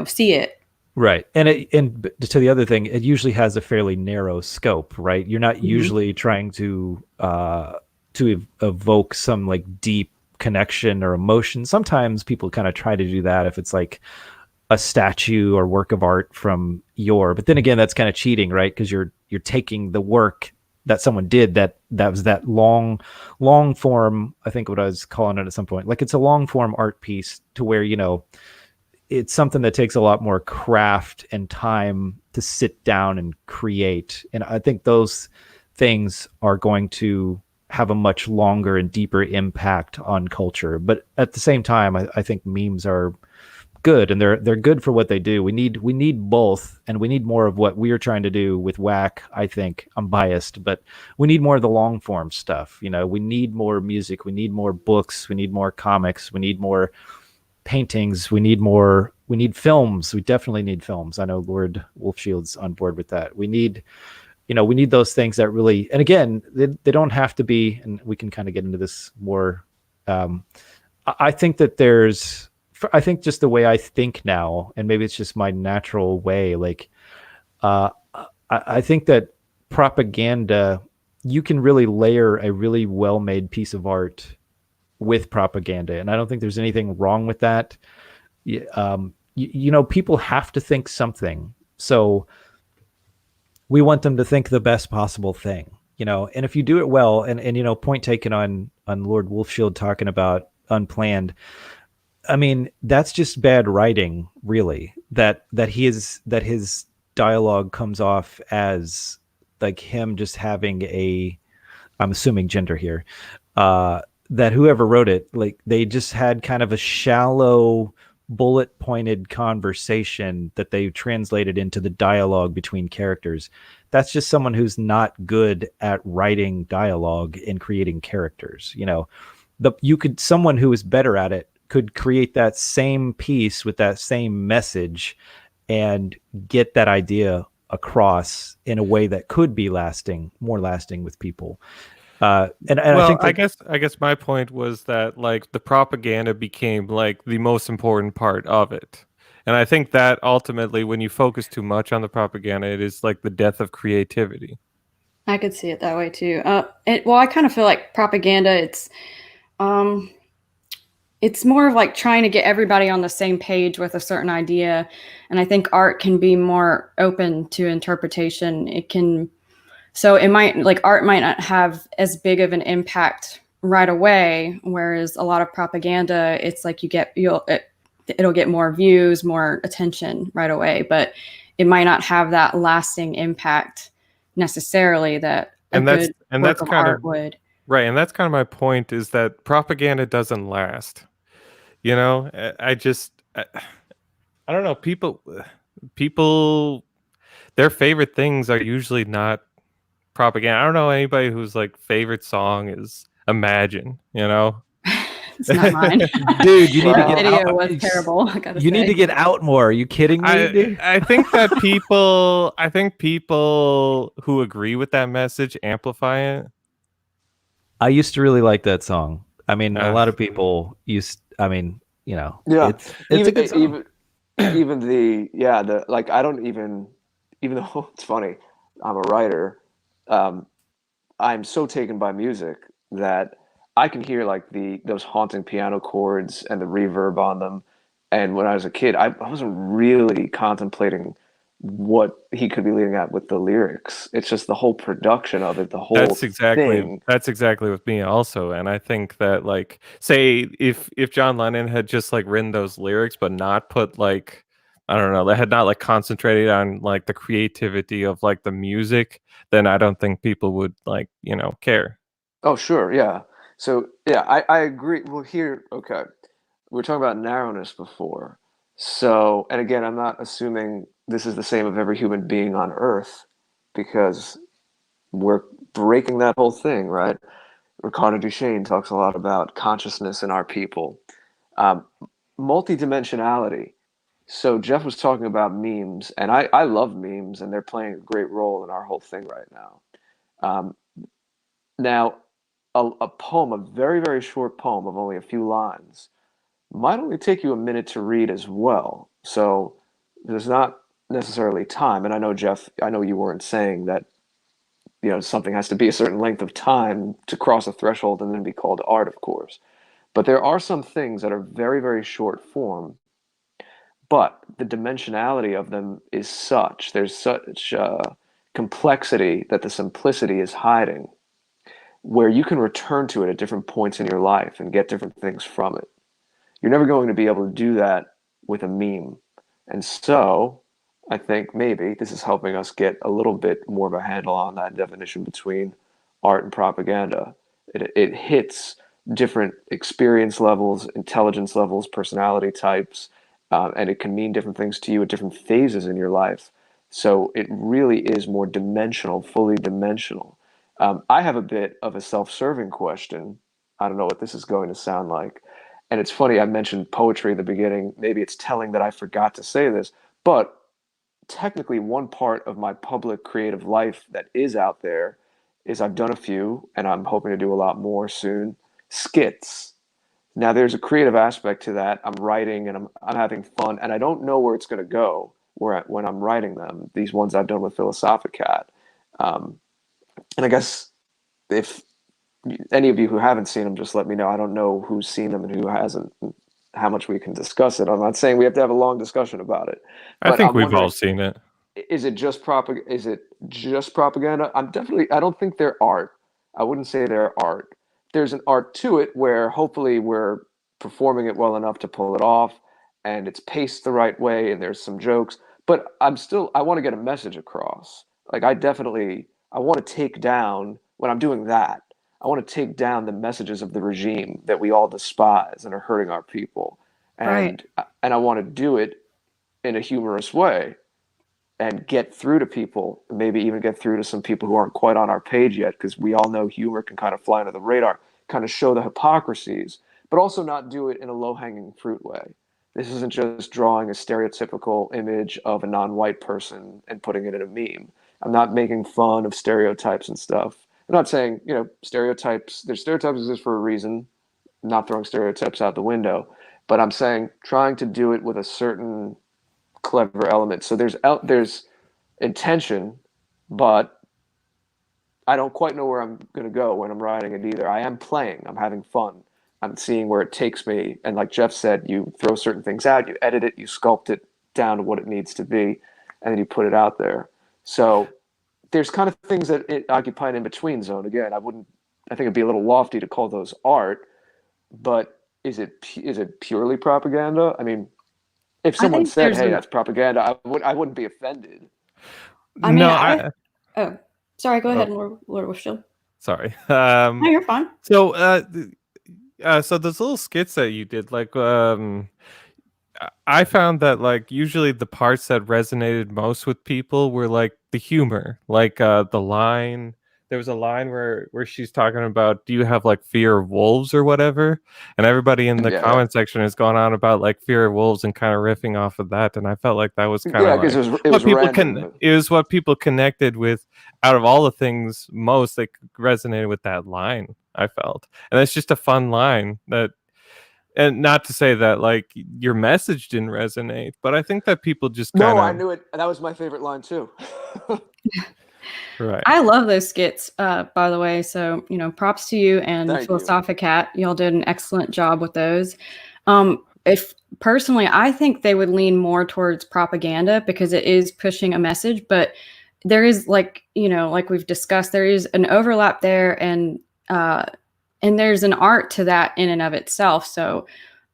see it. Right. And to the other thing, it usually has a fairly narrow scope, right? You're not usually trying to evoke some like deep connection or emotion. Sometimes people kind of try to do that if it's like a statue or work of art from but then again, that's kind of cheating, right? Because you're taking the work that someone did that was that long form, I think what I was calling it at some point. Like it's a long form art piece to where, it's something that takes a lot more craft and time to sit down and create. And I think those things are going to have a much longer and deeper impact on culture. But at the same time, I think memes are good, and they're good for what they do. We need both, and we need more of what we're trying to do with WAC. I think I'm biased, but we need more of the long form stuff. We need more music, we need more books, we need more comics, we need more paintings, we need films. We definitely need films. I know Lord Wolfshield's on board with that. We need those things that really, and again, they don't have to be, and we can kind of get into this more. I think that I think just the way I think now, and maybe it's just my natural way, like, I think that propaganda, you can really layer a really well-made piece of art with propaganda. And I don't think there's anything wrong with that. People have to think something. So we want them to think the best possible thing, and if you do it well, and point taken on Lord Wolfshield talking about unplanned. I mean, that's just bad writing, really, that his dialogue comes off as like him just having I'm assuming gender here, that whoever wrote it, like they just had kind of a shallow bullet pointed conversation that they translated into the dialogue between characters. That's just someone who's not good at writing dialogue and creating characters. Someone who is better at it could create that same piece with that same message and get that idea across in a way that could be more lasting with people. I guess my point was that like the propaganda became like the most important part of it. And I think that ultimately when you focus too much on the propaganda, it is like the death of creativity. I could see it that way too. I kind of feel like propaganda, it's more of like trying to get everybody on the same page with a certain idea. And I think art can be more open to interpretation. Art might not have as big of an impact right away, whereas a lot of propaganda, it's like it'll get more views, more attention right away, but it might not have that lasting impact necessarily that that's kind art of would. Right, and that's kind of my point, is that propaganda doesn't last. I don't know, people their favorite things are usually not propaganda. I don't know anybody whose like favorite song is Imagine, It's not mine. Dude, you need to get video out. Was terrible. I gotta you say. need to get out more. Are you kidding me, dude? I think that people who agree with that message amplify it. I used to really like that song. I mean, a lot of people used. I mean, Yeah, it's a good song. I don't even though it's funny, I'm a writer. I'm so taken by music that I can hear like those haunting piano chords and the reverb on them. And when I was a kid, I wasn't really contemplating what he could be leading at with the lyrics. It's just the whole production of it, the whole thing. That's exactly with me also. And I think that like, say if John Lennon had just like written those lyrics but not put like, I don't know, they had not like concentrated on like the creativity of like the music, then I don't think people would like, care. Oh, sure. Yeah. So yeah, I agree. Well, here, okay, we were talking about narrowness before. So, and again, I'm not assuming this is the same of every human being on Earth, because we're breaking that whole thing, right? Ricardo Duchesne talks a lot about consciousness in our people, um, multidimensionality. So Jeff was talking about memes, and I love memes, and they're playing a great role in our whole thing right now. Um, Now, a poem, a very, very short poem of only a few lines, might only take you a minute to read as well. So there's not necessarily time. And I know, Jeff, I know you weren't saying that, something has to be a certain length of time to cross a threshold and then be called art, of course. But there are some things that are very, very short form, but the dimensionality of them is such, there's such complexity that the simplicity is hiding, where you can return to it at different points in your life and get different things from it. You're never going to be able to do that with a meme. And so I think maybe this is helping us get a little bit more of a handle on that definition between art and propaganda. It hits different experience levels, intelligence levels, personality types, and it can mean different things to you at different phases in your life. So it really is more dimensional, fully dimensional. I have a bit of a self-serving question. I don't know what this is going to sound like. And it's funny, I mentioned poetry at the beginning. Maybe it's telling that I forgot to say this, but technically, one part of my public creative life that is out there is I've done a few, and I'm hoping to do a lot more soon, skits. Now, there's a creative aspect to that. I'm writing and I'm having fun, and I don't know where it's going to go when I'm writing them, these ones I've done with Philosophicat. Um, and I guess if any of you who haven't seen them, just let me know. I don't know who's seen them and who hasn't, and how much we can discuss it. I'm not saying we have to have a long discussion about it, I but think I'm we've all wondering, seen it. is it just Is it just propaganda? I don't think they're art. I wouldn't say they're art. There's an art to it where hopefully we're performing it well enough to pull it off, and it's paced the right way, and there's some jokes. But I want to get a message across. Like I want to take down, when I'm doing that, I want to take down the messages of the regime that we all despise and are hurting our people. Right. And I want to do it in a humorous way and get through to people, maybe even get through to some people who aren't quite on our page yet, because we all know humor can kind of fly under the radar, kind of show the hypocrisies, but also not do it in a low-hanging fruit way. This isn't just drawing a stereotypical image of a non-white person and putting it in a meme. I'm not making fun of stereotypes and stuff. I'm not saying, there's stereotypes exist for a reason, not throwing stereotypes out the window, but I'm saying trying to do it with a certain clever element. So there's intention, but I don't quite know where I'm going to go when I'm writing it either. I am playing. I'm having fun. I'm seeing where it takes me. And like Jeff said, you throw certain things out, you edit it, you sculpt it down to what it needs to be, and then you put it out there. So there's kind of things that it occupy an in-between zone. Again, I think it'd be a little lofty to call those art, but is it purely propaganda? I mean, if I someone think said, there's "Hey, an, that's propaganda," I wouldn't be offended. I mean, No, I oh, sorry, go oh, ahead, Lord Wolfshield. sorry. No, you're fine. So so those little skits that you did, like I found that like usually the parts that resonated most with people were like the humor, like the line. There was a line where she's talking about, do you have like fear of wolves or whatever? And everybody in the Yeah, comment section has gone on about like fear of wolves and kind of riffing off of that. And I felt like that was kind yeah, of because like it what was people random. it was what people connected with out of all the things most. They resonated with that line, I felt. And it's just a fun line that, and not to say that like your message didn't resonate, but I think that people just kind No, I of knew it. That was my favorite line too. right. I love those skits, by the way. So, props to you and Thank you. Philosophicat. Y'all did an excellent job with those. If personally, I think they would lean more towards propaganda because it is pushing a message, but there is like we've discussed, there is an overlap there, and there's an art to that in and of itself. So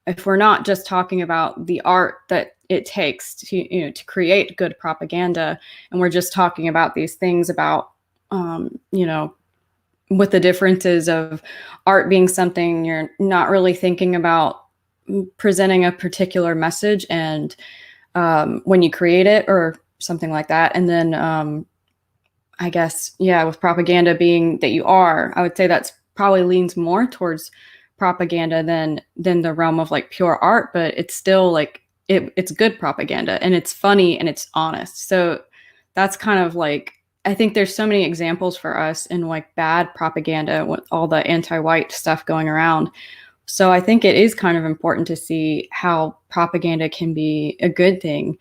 if we're not just talking about the art that it takes to create good propaganda, and we're just talking about these things about with the differences of art being something you're not really thinking about presenting a particular message, and when you create it or something like that. And then I guess, yeah, with propaganda being that you are, I would say that's probably leans more towards propaganda than the realm of like pure art, but it's still like it's good propaganda and it's funny and it's honest. So that's kind of like, I think there's so many examples for us in like bad propaganda with all the anti-white stuff going around. So I think it is kind of important to see how propaganda can be a good thing,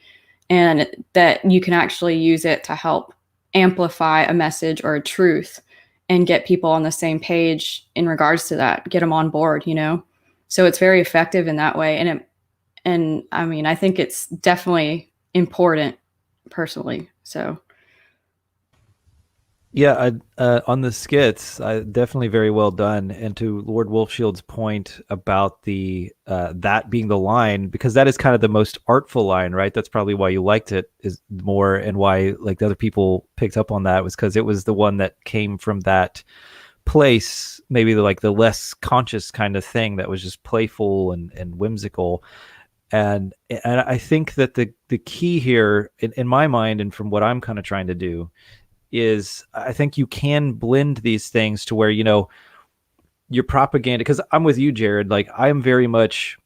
and that you can actually use it to help amplify a message or a truth and get people on the same page in regards to that, get them on board, you know? So it's very effective in that way. And I mean, I think it's definitely important personally. So Yeah, on the skits, definitely very well done. And to Lord Wolfshield's point about the that being the line, because that is kind of the most artful line, right? That's probably why you liked it is more, and why like the other people picked up on that was because it was the one that came from that place, maybe like the less conscious kind of thing that was just playful and whimsical. And I think that the key here, in my mind, and from what I'm kind of trying to do, is I think you can blend these things to where, you know, your propaganda, because I'm with you, Jared. Like, I'm very much,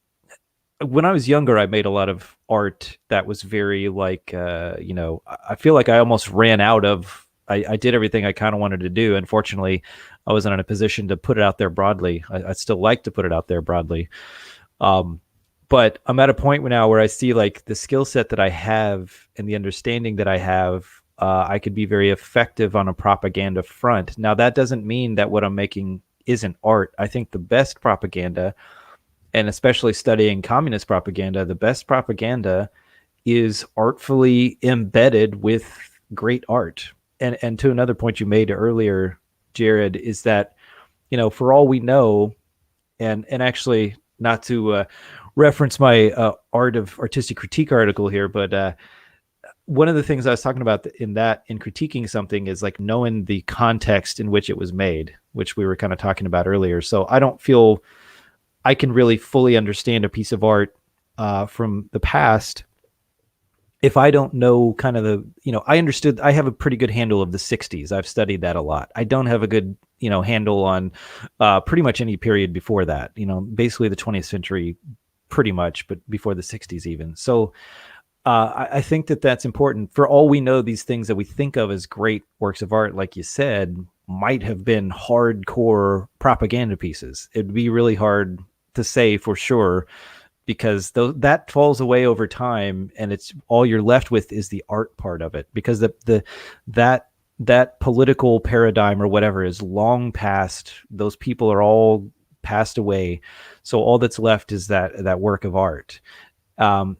when I was younger, I made a lot of art that was very like, you know, I feel like I almost ran out of, I did everything I kind of wanted to do. Unfortunately, I wasn't in a position to put it out there broadly. I still like to put it out there broadly. But I'm at a point now where I see like the skill set that I have and the understanding that I have, I could be very effective on a propaganda front. Now, that doesn't mean that what I'm making isn't art. I think the best propaganda, and especially studying communist propaganda, the best propaganda is artfully embedded with great art. And to another point you made earlier, Jared, is that, you know, for all we know, and actually not to reference my art of artistic critique article here, but one of the things I was talking about in critiquing something is like knowing the context in which it was made, which we were kind of talking about earlier. So I don't feel I can really fully understand a piece of art from the past if I don't know kind of the, you know, I have a pretty good handle of the 60s. I've studied that a lot. I don't have a good, you know, handle on pretty much any period before that, you know, basically the 20th century pretty much, but before the 60s even. So I think that that's important. For all we know, these things that we think of as great works of art, like you said, might have been hardcore propaganda pieces. It'd be really hard to say for sure, because that falls away over time, and it's all you're left with is the art part of it, because that political paradigm or whatever is long past. Those people are all passed away, so all that's left is that work of art.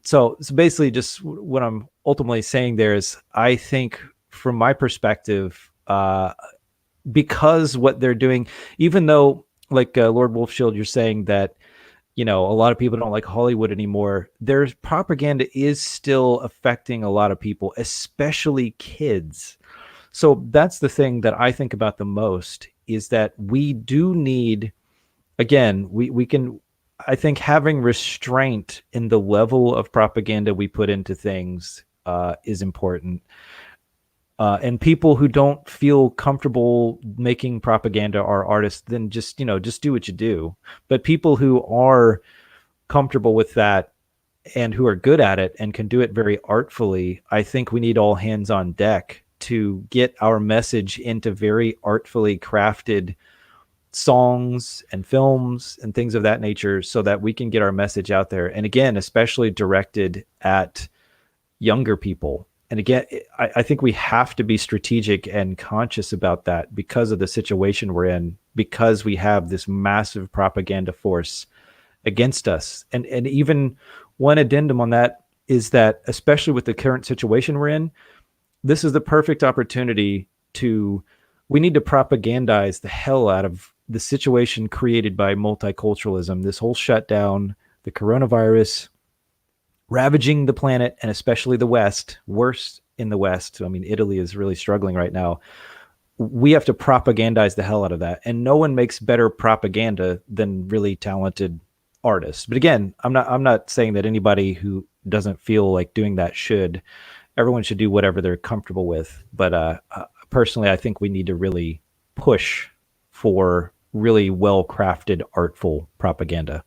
So basically, just what I'm ultimately saying there is, I think from my perspective, because what they're doing, even though like Lord Wolfshield, you're saying that, you know, a lot of people don't like Hollywood anymore, their propaganda is still affecting a lot of people, especially kids. So that's the thing that I think about the most, is that we do need, again, we can, I think having restraint in the level of propaganda we put into things is important. And people who don't feel comfortable making propaganda are artists, then just, you know, just do what you do. But people who are comfortable with that and who are good at it and can do it very artfully, I think we need all hands on deck to get our message into very artfully crafted songs and films and things of that nature, so that we can get our message out there. And again, especially directed at younger people. And again, I think we have to be strategic and conscious about that because of the situation we're in, because we have this massive propaganda force against us. And even one addendum on that is that, especially with the current situation we're in, this is the perfect opportunity we need to propagandize the hell out of the situation created by multiculturalism, this whole shutdown, the coronavirus ravaging the planet, and especially the West, worse in the West. I mean, Italy is really struggling right now. we have to propagandize the hell out of that, and no one makes better propaganda than really talented artists. But again, I'm not saying that anybody who doesn't feel like doing that should. Everyone should do whatever they're comfortable with. But personally, I think we need to really push for really well-crafted, artful propaganda.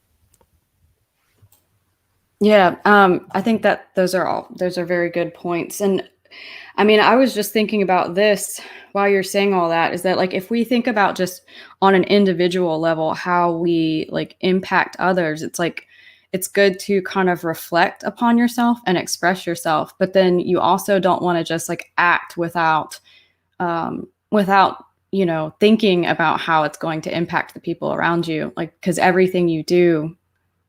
Yeah, I think that those are very good points. And I mean, I was just thinking about this while you're saying all that, is that like if we think about just on an individual level how we like impact others, it's like it's good to kind of reflect upon yourself and express yourself, but then you also don't want to just like act without thinking about how it's going to impact the people around you, like because everything you do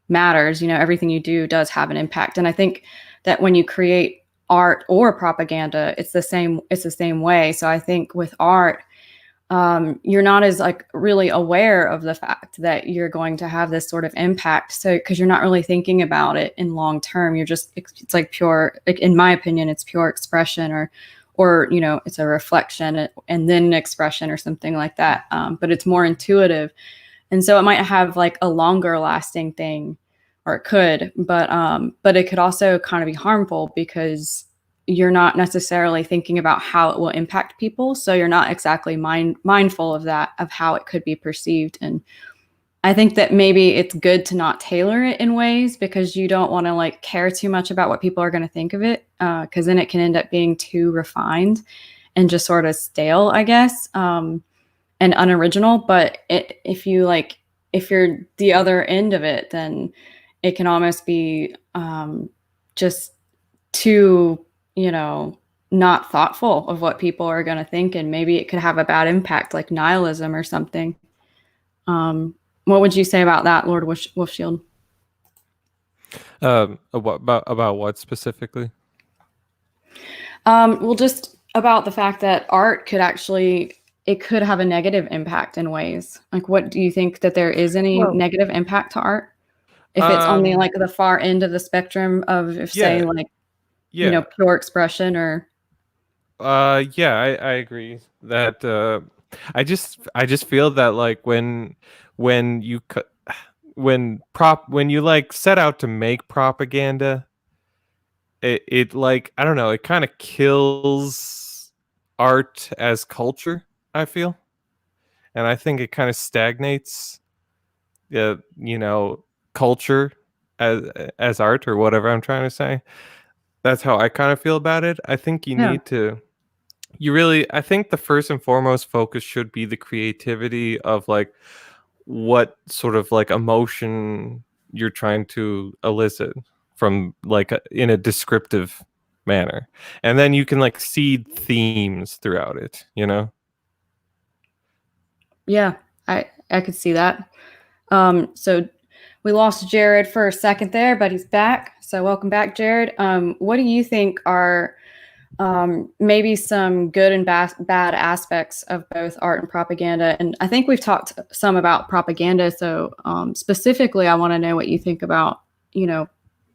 matters. Everything you do does have an impact. And I think that when you create art or propaganda, it's the same way. So I think with art, you're not as like really aware of the fact that you're going to have this sort of impact. So because you're not really thinking about it in long term, it's like pure, like in my opinion, it's pure expression or it's a reflection and then an expression or something like that. But it's more intuitive. And so it might have like a longer lasting thing, or it could, but it could also kind of be harmful because you're not necessarily thinking about how it will impact people. So you're not exactly mindful of that, of how it could be perceived. And I think that maybe it's good to not tailor it in ways because you don't want to like care too much about what people are going to think of it. Cause then it can end up being too refined and just sort of stale, I guess. And unoriginal, but if you're the other end of it, then it can almost be just too, not thoughtful of what people are going to think, and maybe it could have a bad impact, like nihilism or something. What would you say about that, Lord Wolfshield? About what specifically? Well, just about the fact that art could actually. It could have a negative impact in ways. Like, what do you think that there is any negative impact to art? If it's only like the far end of the spectrum of, say, like, pure expression or. Yeah, I agree that I just feel that like when you like set out to make propaganda, it like, I don't know, it kind of kills art as culture, I feel. And I think it kind of stagnates culture as art, or whatever I'm trying to say. That's how I kind of feel about it. I think I think the first and foremost focus should be the creativity of like what sort of like emotion you're trying to elicit from like in a descriptive manner. And then you can like seed themes throughout it, Yeah, I could see that. So we lost Jared for a second there, but he's back. So welcome back, Jared. What do you think are maybe some good and bad aspects of both art and propaganda? And I think we've talked some about propaganda. So specifically, I want to know what you think about,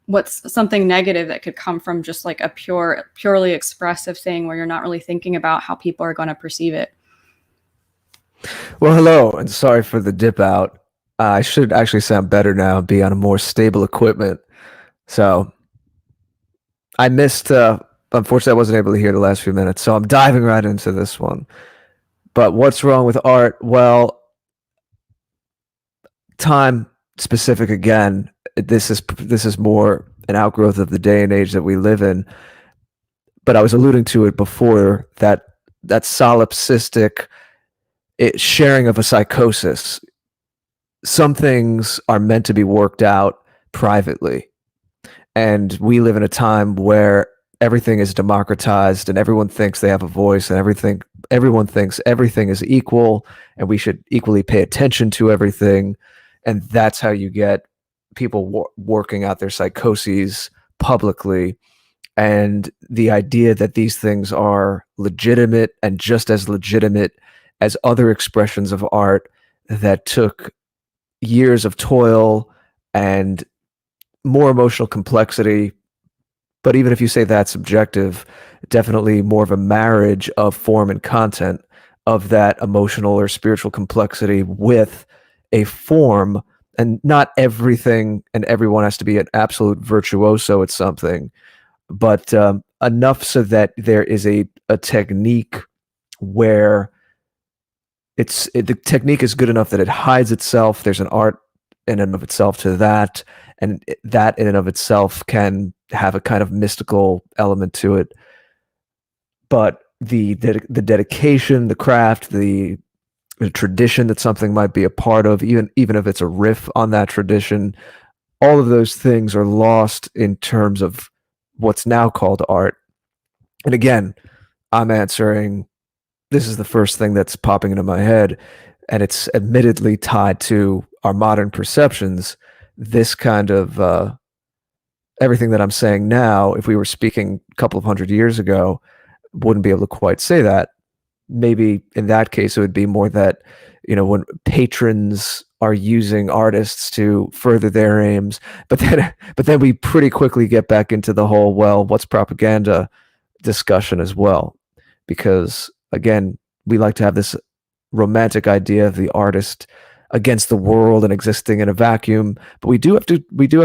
what's something negative that could come from just like a purely expressive thing where you're not really thinking about how people are going to perceive it. Well, hello, and sorry for the dip out. I should actually sound better now and be on a more stable equipment. So I missed, unfortunately, I wasn't able to hear the last few minutes, so I'm diving right into this one. But what's wrong with art? Well, time specific again. This is more an outgrowth of the day and age that we live in. But I was alluding to it before, that solipsistic sharing of a psychosis. Some things are meant to be worked out privately. And we live in a time where everything is democratized and everyone thinks they have a voice, and everyone thinks everything is equal and we should equally pay attention to everything. And that's how you get people working out their psychoses publicly. And the idea that these things are legitimate and just as legitimate as other expressions of art that took years of toil and more emotional complexity. But even if you say that's subjective, definitely more of a marriage of form and content. of that emotional or spiritual complexity with a form, and not everything and everyone has to be an absolute virtuoso at something, but enough so that there is a technique where the technique is good enough that it hides itself. There's an art in and of itself to that, and that in and of itself can have a kind of mystical element to it. But the dedication, the craft, the tradition that something might be a part of, even if it's a riff on that tradition, all of those things are lost in terms of what's now called art. And again, I'm answering, this is the first thing that's popping into my head, and it's admittedly tied to our modern perceptions. This kind of everything that I'm saying now, if we were speaking a couple of 100 years ago, wouldn't be able to quite say that. Maybe in that case, it would be more that, when patrons are using artists to further their aims, but then we pretty quickly get back into the whole, well, what's propaganda discussion as well, because again, we like to have this romantic idea of the artist against the world and existing in a vacuum, but we do have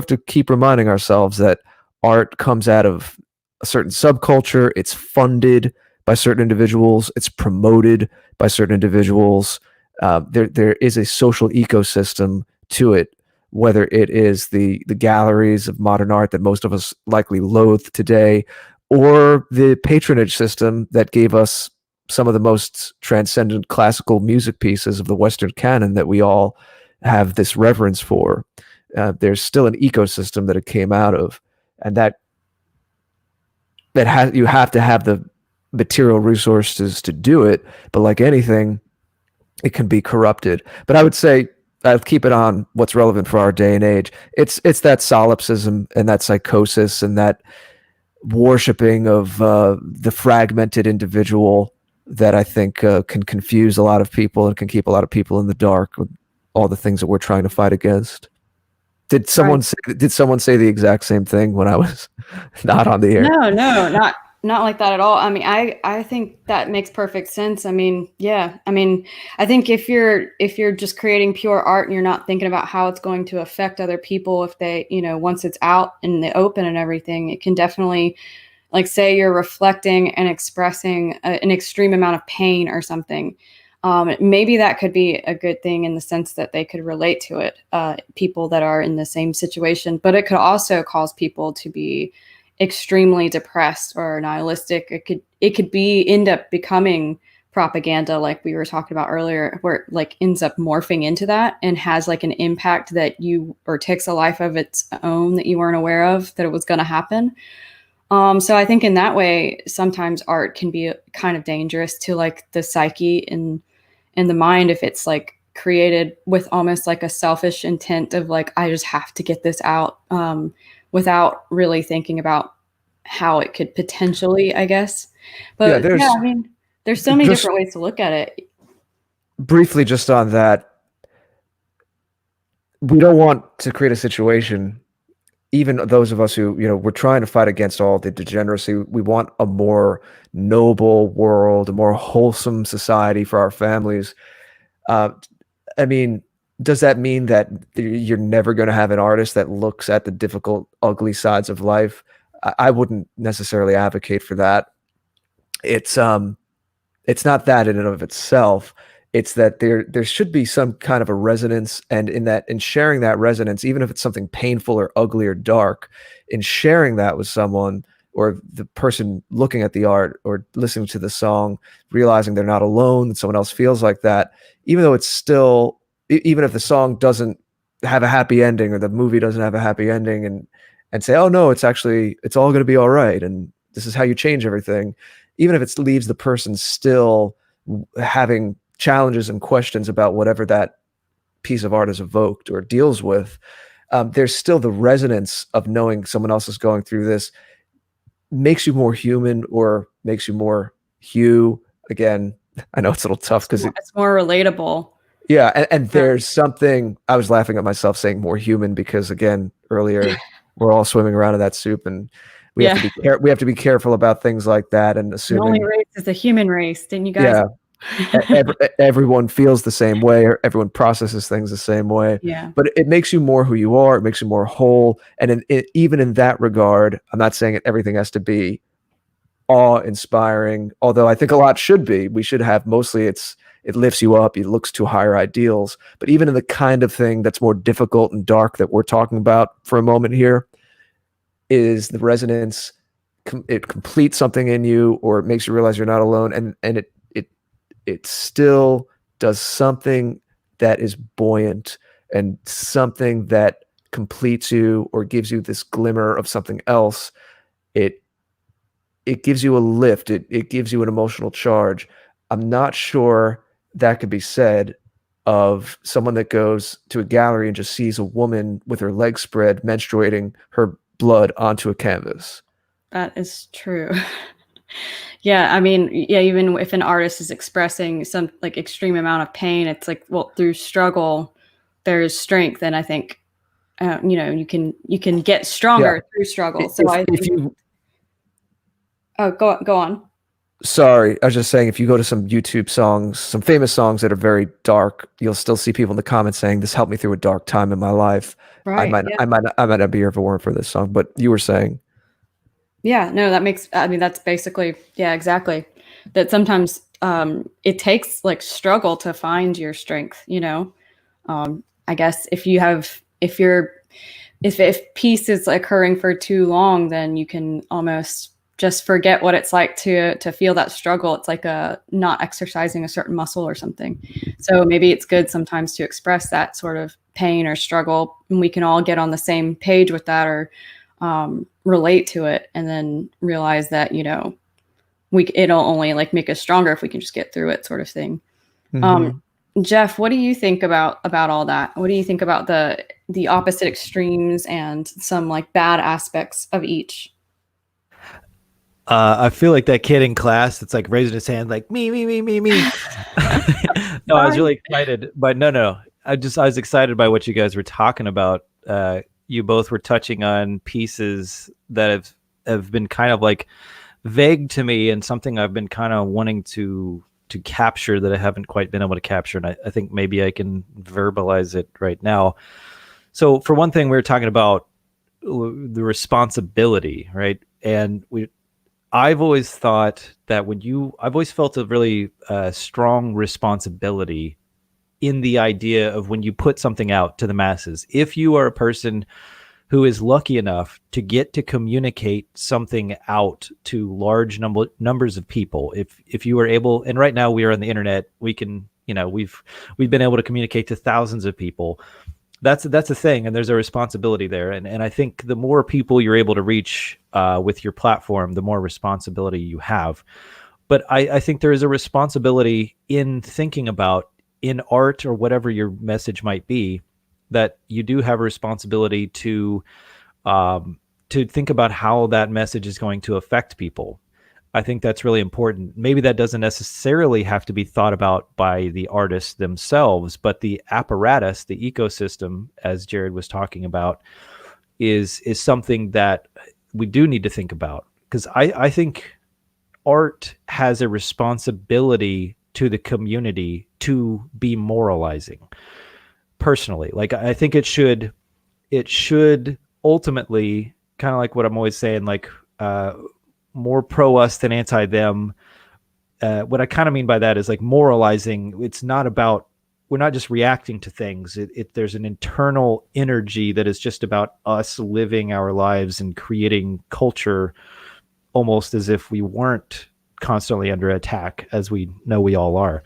to keep reminding ourselves that art comes out of a certain subculture. It's funded by certain individuals. It's promoted by certain individuals. There is a social ecosystem to it, whether it is the galleries of modern art that most of us likely loathe today, or the patronage system that gave us some of the most transcendent classical music pieces of the Western canon that we all have this reverence for. There's still an ecosystem that it came out of, and you have to have the material resources to do it. But like anything, it can be corrupted. But I would say I'll keep it on what's relevant for our day and age. It's that solipsism and that psychosis and that worshiping of the fragmented individual that I think can confuse a lot of people and can keep a lot of people in the dark with all the things that we're trying to fight against. Did someone say the exact same thing when I was not on the air? No, not like that at all. I mean, I think that makes perfect sense. I mean, yeah. I mean, I think if you're just creating pure art and you're not thinking about how it's going to affect other people, if they, once it's out in the open and everything, it can definitely, like, say you're reflecting and expressing an extreme amount of pain or something. Maybe that could be a good thing in the sense that they could relate to it, people that are in the same situation, but it could also cause people to be extremely depressed or nihilistic. It could end up becoming propaganda, like we were talking about earlier, where it like ends up morphing into that and has like an impact that or takes a life of its own that you weren't aware of that it was going to happen. So I think in that way, sometimes art can be kind of dangerous to like the psyche and the mind if it's like created with almost like a selfish intent of like, I just have to get this out, without really thinking about how it could potentially, I guess. But I mean, there's so many different ways to look at it. Briefly, just on that, we don't want to create a situation, even those of us who, we're trying to fight against all the degeneracy. We want a more noble world, a more wholesome society for our families. I mean, does that mean that you're never going to have an artist that looks at the difficult, ugly sides of life? I wouldn't necessarily advocate for that. It's not that in and of itself. It's that there should be some kind of a resonance, and in sharing that resonance, even if it's something painful or ugly or dark, in sharing that with someone, or the person looking at the art or listening to the song, realizing they're not alone, that someone else feels like that, even though it's still, even if the song doesn't have a happy ending or the movie doesn't have a happy ending, and say, oh no, it's all going to be all right, and this is how you change everything, even if it leaves the person still having challenges and questions about whatever that piece of art is evoked or deals with, there's still the resonance of knowing someone else is going through this. Makes you more human, or makes you more Hugh. Again, I know it's a little tough because it's more relatable. Yeah, and there's something, I was laughing at myself saying more human because, again, earlier we're all swimming around in that soup, and we have to be careful about things like that, and assuming the only race is the human race. Didn't you guys Everyone feels the same way, or everyone processes things the same way. Yeah. But it makes you more who you are. It makes you more whole. And even in that regard, I'm not saying everything has to be awe-inspiring, although I think a lot should be. We should have mostly it lifts you up, it looks to higher ideals. But even in the kind of thing that's more difficult and dark that we're talking about for a moment here, is the resonance. It completes something in you, or it makes you realize you're not alone, and it still does something that is buoyant and something that completes you or gives you this glimmer of something else. It gives you a lift. It gives you an emotional charge. I'm not sure that could be said of someone that goes to a gallery and just sees a woman with her legs spread, menstruating her blood onto a canvas. That is true. Yeah, I mean, yeah, even if an artist is expressing some like extreme amount of pain, it's like, well, through struggle, there is strength, and I think, you can get stronger through struggle. So I think. Oh, go on. Sorry, I was just saying, if you go to some YouTube songs, some famous songs that are very dark, you'll still see people in the comments saying, "This helped me through a dark time in my life." Right. I might not be here if it weren't for this song, but you were saying. Yeah, no, that's basically, yeah, exactly. That sometimes it takes like struggle to find your strength, I guess if peace is occurring for too long, then you can almost just forget what it's like to feel that struggle. It's like not exercising a certain muscle or something. So maybe it's good sometimes to express that sort of pain or struggle, and we can all get on the same page with that, or relate to it, and then realize that it'll only like make us stronger if we can just get through it, sort of thing. Jeff, what do you think about all that? What do you think about the opposite extremes and some like bad aspects of each? I feel like that kid in class that's like raising his hand like me. No, I was really excited, but no. I was excited by what you guys were talking about. You both were touching on pieces that have been kind of like vague to me, and something I've been kind of wanting to capture that I haven't quite been able to capture. And I think maybe I can verbalize it right now. So for one thing, we were talking about the responsibility, right? And I've always thought that I've always felt a really strong responsibility in the idea of when you put something out to the masses. If you are a person who is lucky enough to get to communicate something out to large numbers of people, if you are able, and right now we are on the internet, we can, we've been able to communicate to thousands of people. That's a thing, and there's a responsibility there. And I think the more people you're able to reach with your platform, the more responsibility you have. But I think there is a responsibility in thinking about, in art or whatever your message might be, that you do have a responsibility to think about how that message is going to affect people. I think that's really important. Maybe that doesn't necessarily have to be thought about by the artists themselves, but the apparatus, the ecosystem, as Jared was talking about, is something that we do need to think about. Because I think art has a responsibility to the community to be moralizing. Personally, like I think it should ultimately, kind of like what I'm always saying, like more pro us than anti them. What I kind of mean by that is like moralizing. It's not about, we're not just reacting to things. There's an internal energy that is just about us living our lives and creating culture, almost as if we weren't constantly under attack, as we know we all are.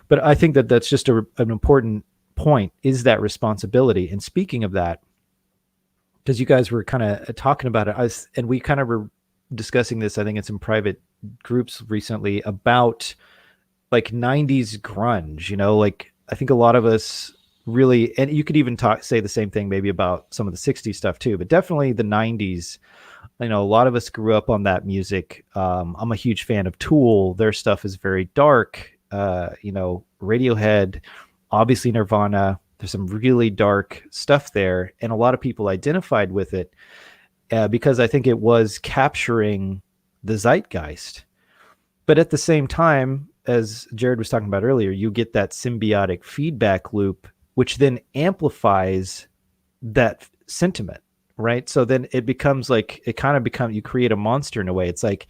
But I think that that's just an important point, is that responsibility. And speaking of that, because you guys were kind of talking about it, and we kind of were discussing this, I think, in some private groups recently, about like 90s grunge, like I think a lot of us really, and you could even say the same thing maybe about some of the 60s stuff too, but definitely the 90s. A lot of us grew up on that music. I'm a huge fan of Tool. Their stuff is very dark. Radiohead, obviously Nirvana. There's some really dark stuff there, and a lot of people identified with it because I think it was capturing the zeitgeist. But at the same time, as Jared was talking about earlier, you get that symbiotic feedback loop, which then amplifies that sentiment, right? So then it becomes like, you create a monster in a way. It's like,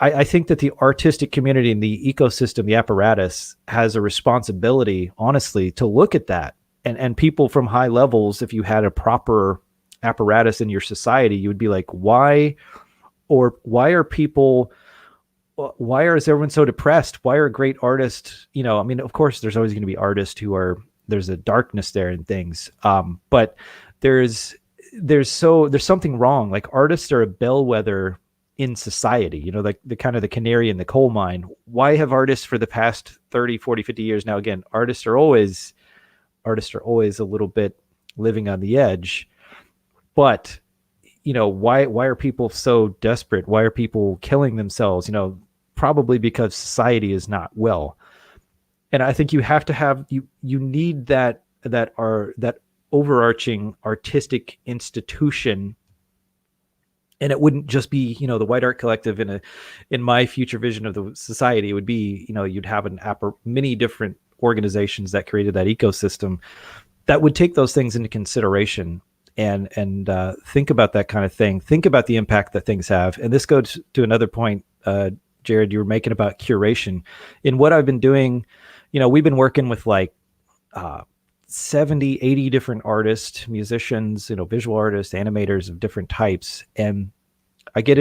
I think that the artistic community and the ecosystem, the apparatus, has a responsibility, honestly, to look at that. And people from high levels, if you had a proper apparatus in your society, you would be like, why is everyone so depressed? Why are great artists, I mean, of course, there's always going to be artists there's a darkness there and things. But there's something wrong. Like, artists are a bellwether in society, like the kind of the canary in the coal mine. Why have artists for the past 30, 40, 50 years now, again, artists are always a little bit living on the edge, but why are people so desperate? Why are people killing themselves? Probably because society is not well. And I think you have to have, you need that overarching artistic institution. And it wouldn't just be, the White Art Collective. In my future vision of the society, it would be, you'd have many different organizations that created that ecosystem that would take those things into consideration and think about that kind of thing. Think about the impact that things have. And this goes to another point, Jared, you were making about curation. In what I've been doing, we've been working with like 70, 80 different artists, musicians, visual artists, animators of different types. And I get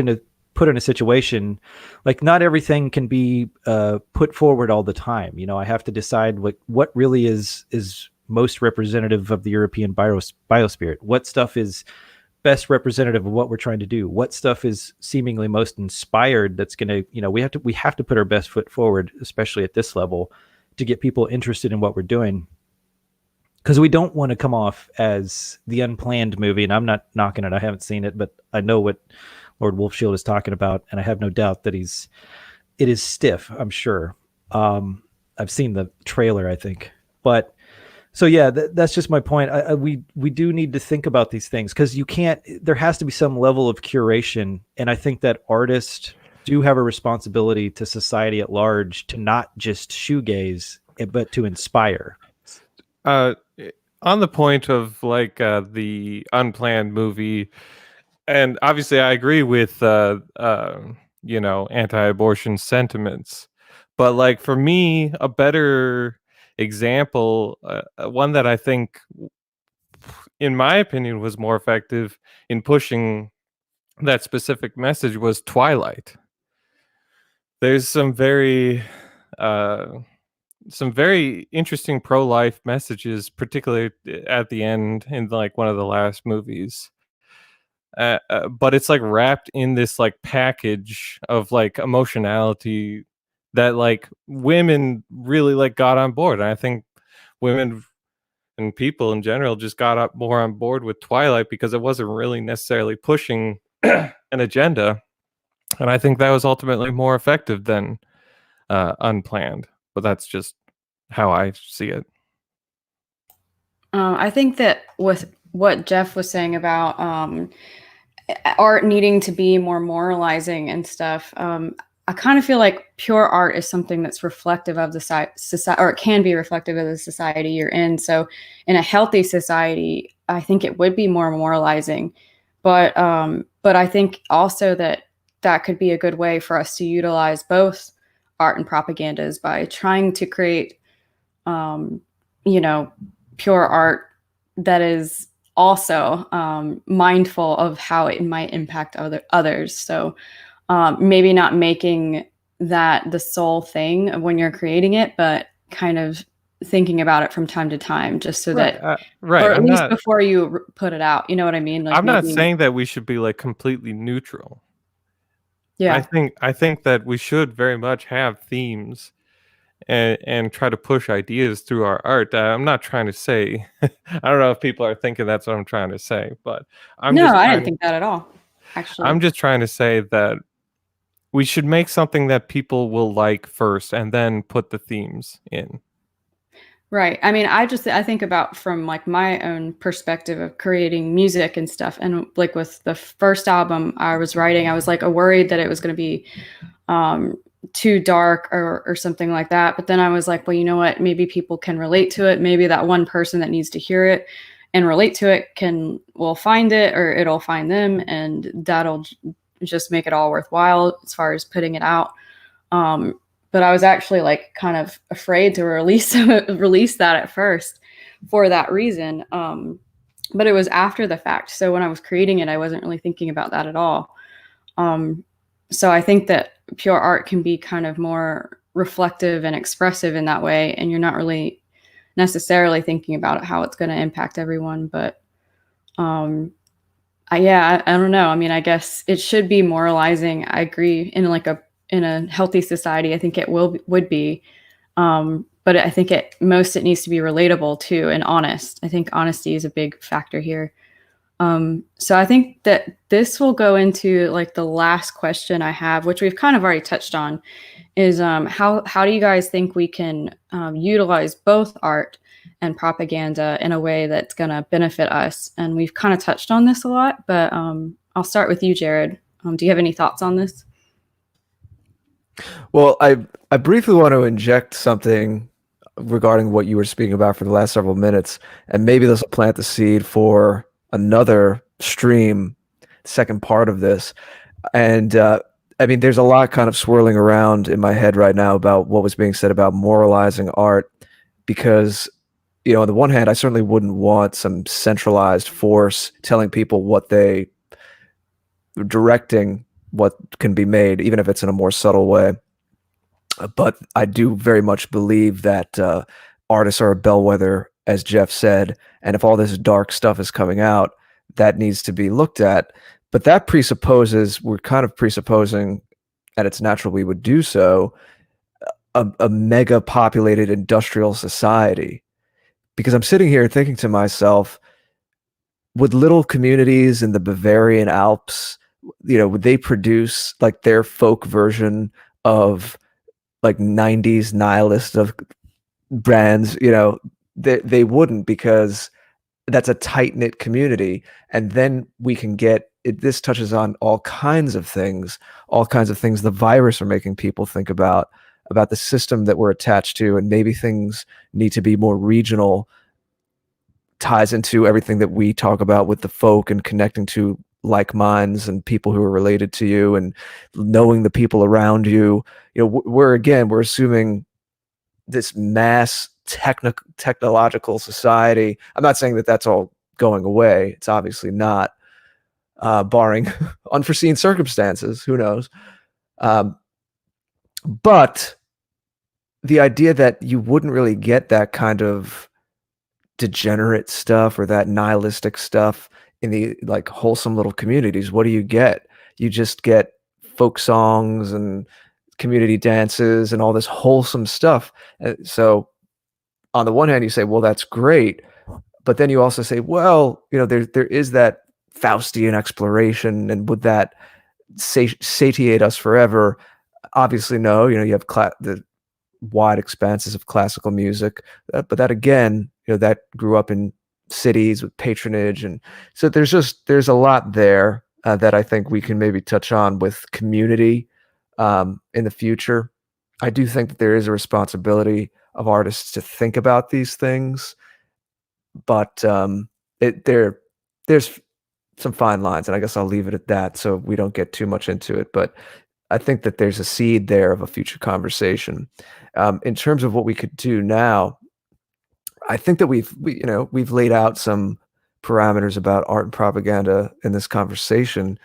put in a situation, like, not everything can be put forward all the time. I have to decide what really is most representative of the European biosphere. What stuff is best representative of what we're trying to do? What stuff is seemingly most inspired that's going to, we have to put our best foot forward, especially at this level, to get people interested in what we're doing. Because we don't want to come off as the unplanned movie, and I'm not knocking it. I haven't seen it, but I know what Lord Wolfshield is talking about, and I have no doubt that it is stiff, I'm sure. I've seen the trailer, I think. But so yeah, that's just my point. We do need to think about these things, because there has to be some level of curation, and I think that artists do have a responsibility to society at large to not just shoegaze, but to inspire. On the point of like the unplanned movie, and obviously I agree with anti-abortion sentiments, but like, for me, a better example, one that I think, in my opinion, was more effective in pushing that specific message was Twilight. There's some very interesting pro-life messages, particularly at the end in like one of the last movies. But it's like wrapped in this like package of like emotionality that like women really like got on board. And I think women and people in general just got up more on board with Twilight because it wasn't really necessarily pushing an agenda. And I think that was ultimately more effective than unplanned. But that's just how I see it. I think that with what Jeff was saying about art needing to be more moralizing and stuff, I kind of feel like pure art is something that's reflective of the society, or it can be reflective of the society you're in. So in a healthy society, I think it would be more moralizing. But I think also that could be a good way for us to utilize both art and propaganda, is by trying to create pure art that is also mindful of how it might impact others. So maybe not making that the sole thing when you're creating it, but kind of thinking about it from time to time, just so that, right. or at least before you put it out. You know what I mean? Like, I'm not saying that we should be like completely neutral. Yeah, I think that we should very much have themes and try to push ideas through our art. I'm not trying to say, I don't know if people are thinking that's what I'm trying to say, but I didn't think that at all. Actually, I'm just trying to say that we should make something that people will like first, and then put the themes in. Right. I mean, I think about from like my own perspective of creating music and stuff. And like with the first album I was writing, I was like worried that it was going to be too dark or something like that. But then I was like, well, you know what? Maybe people can relate to it. Maybe that one person that needs to hear it and relate to it will find it, or it'll find them, and that'll just make it all worthwhile as far as putting it out. But I was actually like kind of afraid to release that at first for that reason. But it was after the fact. So when I was creating it, I wasn't really thinking about that at all. So I think that pure art can be kind of more reflective and expressive in that way, and you're not really necessarily thinking about how it's going to impact everyone. But I don't know. I mean, I guess it should be moralizing. I agree. In a healthy society, I think it would be. But I think it needs to be relatable too, and honest. I think honesty is a big factor here. So I think that this will go into like the last question I have, which we've kind of already touched on, is how do you guys think we can utilize both art and propaganda in a way that's going to benefit us? And we've kind of touched on this a lot, but I'll start with you, Jared. Do you have any thoughts on this? Well, I briefly want to inject something regarding what you were speaking about for the last several minutes, and maybe this will plant the seed for another stream, second part of this. And I mean, there's a lot kind of swirling around in my head right now about what was being said about moralizing art, because, you know, on the one hand, I certainly wouldn't want some centralized force telling people directing what can be made, even if it's in a more subtle way. But I do very much believe that artists are a bellwether, as Jeff said, and if all this dark stuff is coming out, that needs to be looked at. But that we're kind of presupposing, and it's natural we would do so, a mega populated industrial society. Because I'm sitting here thinking to myself, would little communities in the Bavarian Alps, you know, would they produce like their folk version of like 90s nihilist of brands? You know, they wouldn't, because that's a tight-knit community. And then we can get it. This touches on all kinds of things the virus are making people think about the system that we're attached to, and maybe things need to be more regional. Ties into everything that we talk about with the folk and connecting to like minds and people who are related to you and knowing the people around you. You know, we're assuming this mass technological society. I'm not saying that that's all going away. It's obviously not, barring unforeseen circumstances. Who knows? But the idea that you wouldn't really get that kind of degenerate stuff or that nihilistic stuff in the like wholesome little communities. What do you get? You just get folk songs and community dances and all this wholesome stuff. So on the one hand, you say, well, that's great. But then you also say, well, you know, there is that Faustian exploration, and would that satiate us forever? Obviously, no. You know, you have the wide expanses of classical music, but that again, you know, that grew up in cities with patronage, and so there's a lot there that I think we can maybe touch on with community in the future. I do think that there is a responsibility of artists to think about these things, but there's some fine lines, and I guess I'll leave it at that so we don't get too much into it. But I think that there's a seed there of a future conversation. In terms of what we could do now, I think that we've laid out some parameters about art and propaganda in this conversation,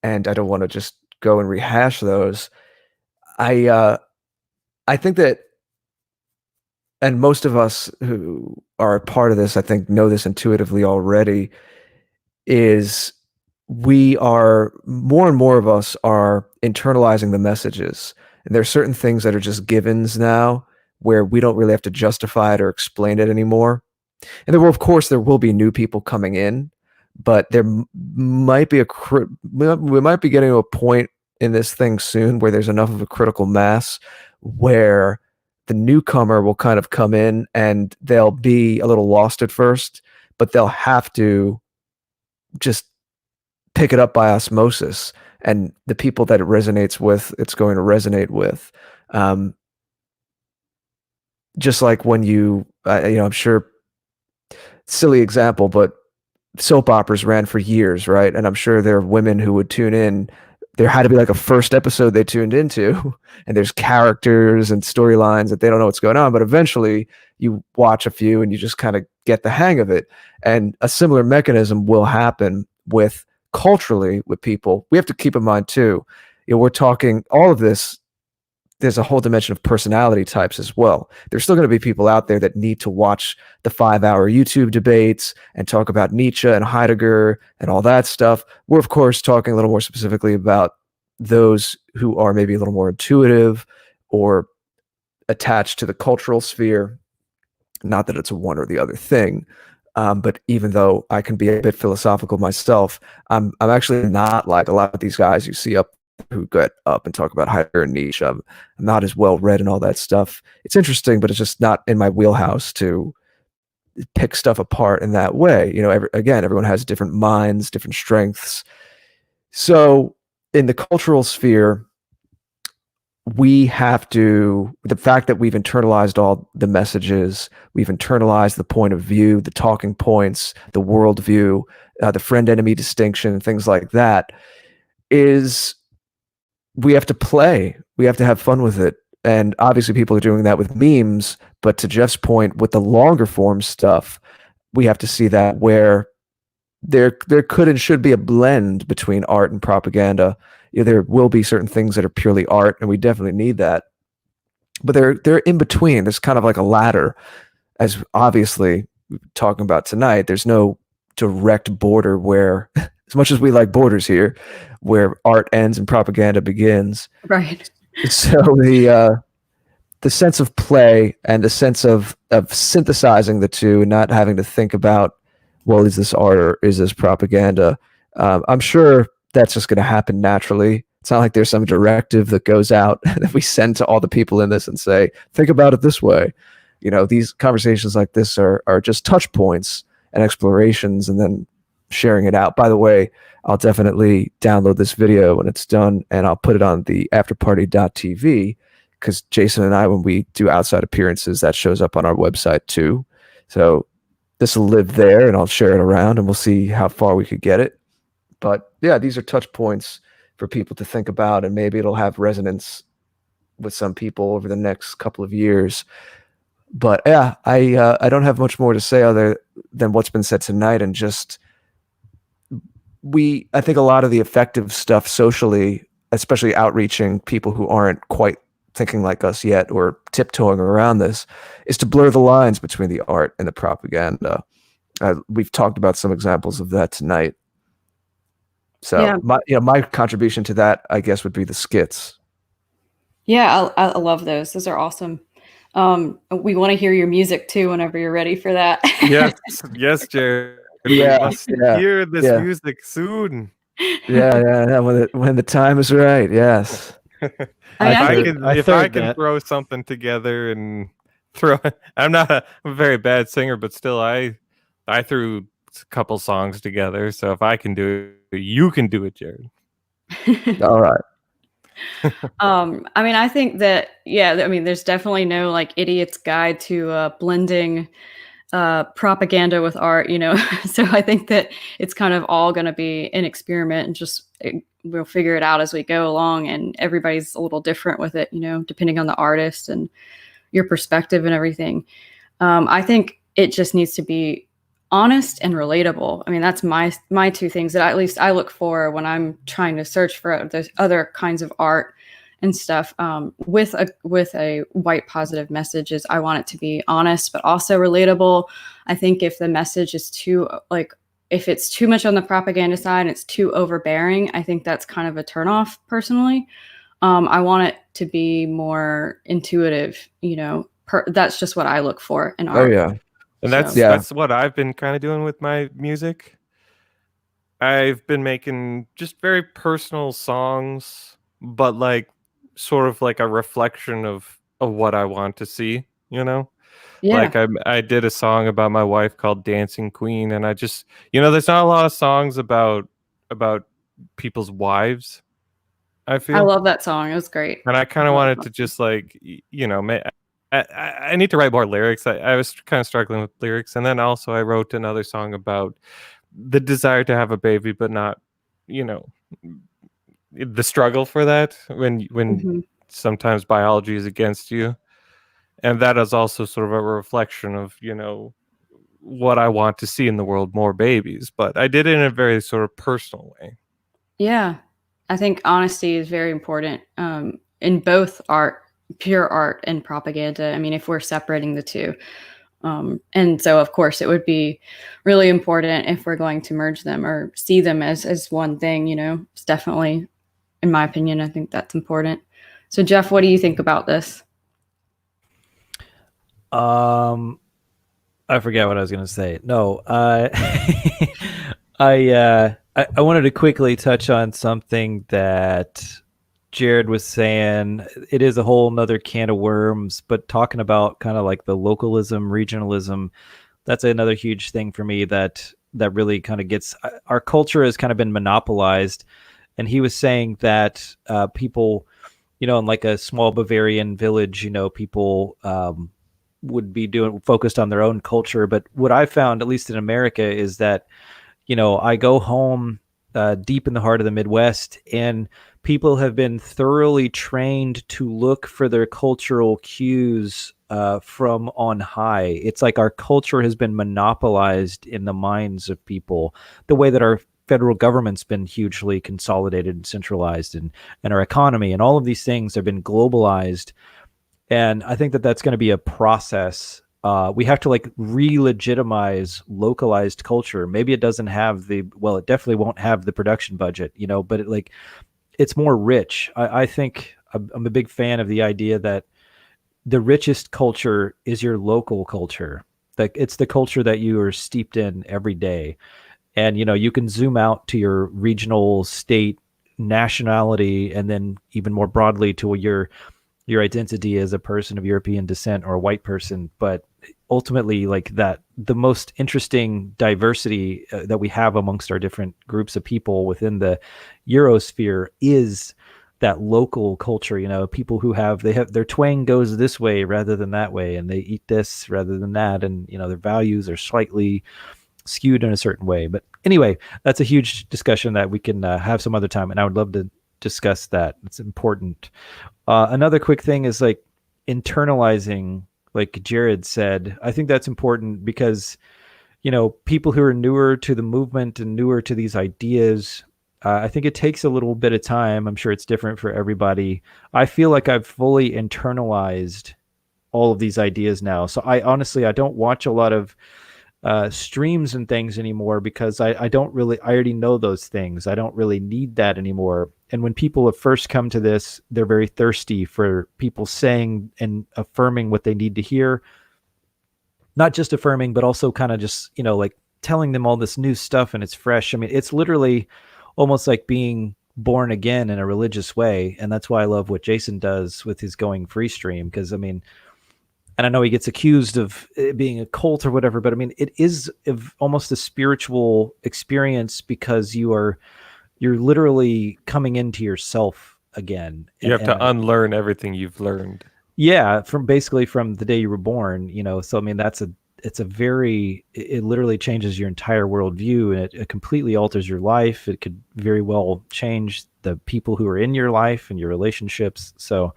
and I don't want to just go and rehash those. I think that, and most of us who are a part of this, I think, know this intuitively already, is we are, more and more of us are internalizing the messages. And there are certain things that are just givens now where we don't really have to justify it or explain it anymore. And of course, there will be new people coming in, but there might be we might be getting to a point in this thing soon where there's enough of a critical mass where the newcomer will kind of come in and they'll be a little lost at first, but they'll have to just pick it up by osmosis and the people that it resonates with, it's going to resonate with. Just like when I'm sure, silly example, but soap operas ran for years, right? And I'm sure there are women who would tune in. There had to be like a first episode they tuned into, and there's characters and storylines that they don't know what's going on, but eventually you watch a few and you just kind of get the hang of it. And a similar mechanism will happen with culturally with people. We have to keep in mind too, we're talking all of this. There's a whole dimension of personality types as well. There's still going to be people out there that need to watch the 5-hour YouTube debates and talk about Nietzsche and Heidegger and all that stuff. We're, of course, talking a little more specifically about those who are maybe a little more intuitive or attached to the cultural sphere. Not that it's a one or the other thing, but even though I can be a bit philosophical myself, I'm actually not like a lot of these guys you see up who get up and talk about Heidegger and Nietzsche. I'm not as well read and all that stuff. It's interesting, but it's just not in my wheelhouse to pick stuff apart in that way. Everyone has different minds, different strengths. So in the cultural sphere, the fact that we've internalized all the messages, we've internalized the point of view, the talking points, the worldview, the friend-enemy distinction, things like that, is we have to play. We have to have fun with it. And obviously people are doing that with memes, but to Jeff's point, with the longer form stuff, we have to see that where there could and should be a blend between art and propaganda. There will be certain things that are purely art, and we definitely need that. But they're in between. There's kind of like a ladder, as obviously talking about tonight. There's no direct border where, as much as we like borders here, where art ends and propaganda begins. Right. So the sense of play and the sense of synthesizing the two and not having to think about, well, is this art or is this propaganda? I'm sure that's just going to happen naturally. It's not like there's some directive that goes out that we send to all the people in this and say, think about it this way. These conversations like this are just touch points and explorations, and then sharing it out. By the way, I'll definitely download this video when it's done, and I'll put it on the afterparty.tv, because Jason and I, when we do outside appearances, that shows up on our website too. So this will live there, and I'll share it around, and we'll see how far we could get it. But yeah, these are touch points for people to think about, and maybe it'll have resonance with some people over the next couple of years. But yeah, I don't have much more to say other than what's been said tonight, and just I think a lot of the effective stuff socially, especially outreaching people who aren't quite thinking like us yet or tiptoeing around this, is to blur the lines between the art and the propaganda. We've talked about some examples of that tonight. So yeah. my contribution to that, I guess, would be the skits. Yeah, I love those. Those are awesome. We want to hear your music too whenever you're ready for that. Yes, Jared. Yeah, we must hear this music soon. Yeah. When the time is right, yes. If I can throw something together and throw, I'm not a very bad singer, but still, I threw a couple songs together. So if I can do it, you can do it, Jared. All right. I think that, there's definitely no like idiot's guide to blending propaganda with art, so I think that it's kind of all going to be an experiment, and just we'll figure it out as we go along, and everybody's a little different with it, depending on the artist and your perspective and everything. I think it just needs to be honest and relatable. That's my two things that at least I look for when I'm trying to search for those other kinds of art and stuff, with a white positive message. Is I want it to be honest but also relatable. I think if the message is if it's too much on the propaganda side and it's too overbearing, I think that's kind of a turnoff personally. I want it to be more intuitive, that's just what I look for in art. Oh yeah. And that's what I've been kind of doing with my music. I've been making just very personal songs, but like sort of like a reflection of what I want to see, Yeah. Like I did a song about my wife called Dancing Queen, and I just, there's not a lot of songs about people's wives, I I feel. love that song. It was great. And I kind of wanted to just like, I need to write more lyrics. I was kind of struggling with lyrics. And then also I wrote another song about the desire to have a baby, but not, you know, the struggle for that when Mhm. sometimes biology is against you. And that is also sort of a reflection of, what I want to see in the world, more babies. But I did it in a very sort of personal way. Yeah. I think honesty is very important in both art, pure art and propaganda. I mean, if we're separating the two. And so, of course, it would be really important if we're going to merge them or see them as one thing, It's definitely, in my opinion, I think that's important. So, Jeff, what do you think about this? I forget what I was going to say. No, I wanted to quickly touch on something that Jared was saying. It is a whole nother can of worms, but talking about kind of like the localism, regionalism, that's another huge thing for me that really kind of gets our culture has kind of been monopolized. And he was saying that people, in like a small Bavarian village, people would be focused on their own culture. But what I found, at least in America, is that I go home deep in the heart of the Midwest, and people have been thoroughly trained to look for their cultural cues from on high. It's like our culture has been monopolized in the minds of people, the way that our federal government's been hugely consolidated and centralized, and our economy and all of these things have been globalized. And I think that that's going to be a process. We have to like re-legitimize localized culture. Maybe it doesn't have it definitely won't have the production budget, but it's more rich. I think I'm a big fan of the idea that the richest culture is your local culture. Like it's the culture that you are steeped in every day. And, you can zoom out to your regional, state, nationality, and then even more broadly to your identity as a person of European descent or a white person. But ultimately, like that, the most interesting diversity that we have amongst our different groups of people within the Eurosphere is that local culture. People who have their twang goes this way rather than that way, and they eat this rather than that, and their values are slightly skewed in a certain way. But anyway, that's a huge discussion that we can have some other time, and I would love to discuss that. It's important. Another quick thing is like internalizing, like Jared said. I think that's important because, people who are newer to the movement and newer to these ideas, I think it takes a little bit of time. I'm sure it's different for everybody. I feel like I've fully internalized all of these ideas now. So I don't watch a lot of streams and things anymore because I already know those things. I don't really need that anymore. And when people have first come to this, they're very thirsty for people saying and affirming what they need to hear. Not just affirming, but also kind of just, like telling them all this new stuff and it's fresh. I mean, it's literally almost like being born again in a religious way. And that's why I love what Jason does with his Going Free stream. Because, I mean, and I know he gets accused of it being a cult or whatever, but I mean, it is almost a spiritual experience because you're literally coming into yourself again. You have to unlearn everything you've learned. Yeah, from the day you were born, So I mean, it literally changes your entire worldview, and it completely alters your life. It could very well change the people who are in your life and your relationships. So,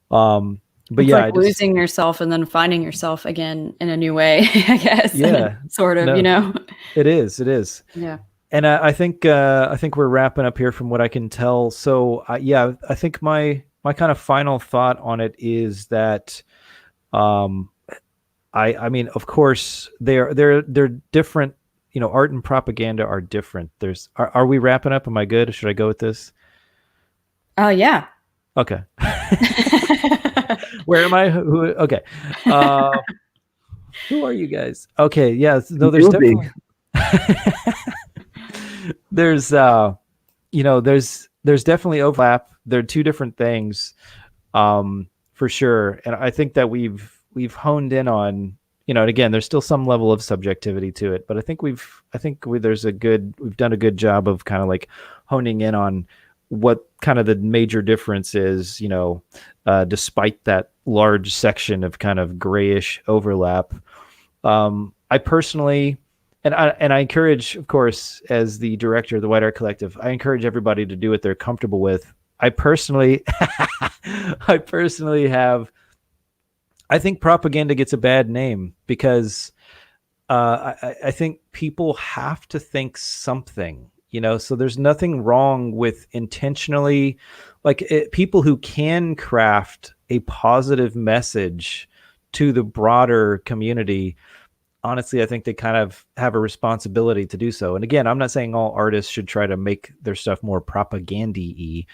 but it's yeah, like losing yourself and then finding yourself again in a new way, I guess. Yeah, sort of, It is. Yeah. And I think we're wrapping up here from what I can tell. So I think my kind of final thought on it is that, I mean, of course they're different. Art and propaganda are different. Are we wrapping up? Am I good? Should I go with this? Oh yeah. Okay. Where am I? Okay. Who are you guys? Okay. Yeah. No, there's definitely there's definitely overlap. They're two different things, for sure. And I think that we've honed in on, and again, there's still some level of subjectivity to it, but I think we've done a good job of kind of like honing in on what kind of the major difference is, despite that large section of kind of grayish overlap, I personally, and I encourage, of course, as the director of the White Art Collective, I encourage everybody to do what they're comfortable with. I personally I think propaganda gets a bad name because I think people have to think something, so there's nothing wrong with intentionally, people who can craft a positive message to the broader community. Honestly, I think they kind of have a responsibility to do so. And again, I'm not saying all artists should try to make their stuff more propaganda-y.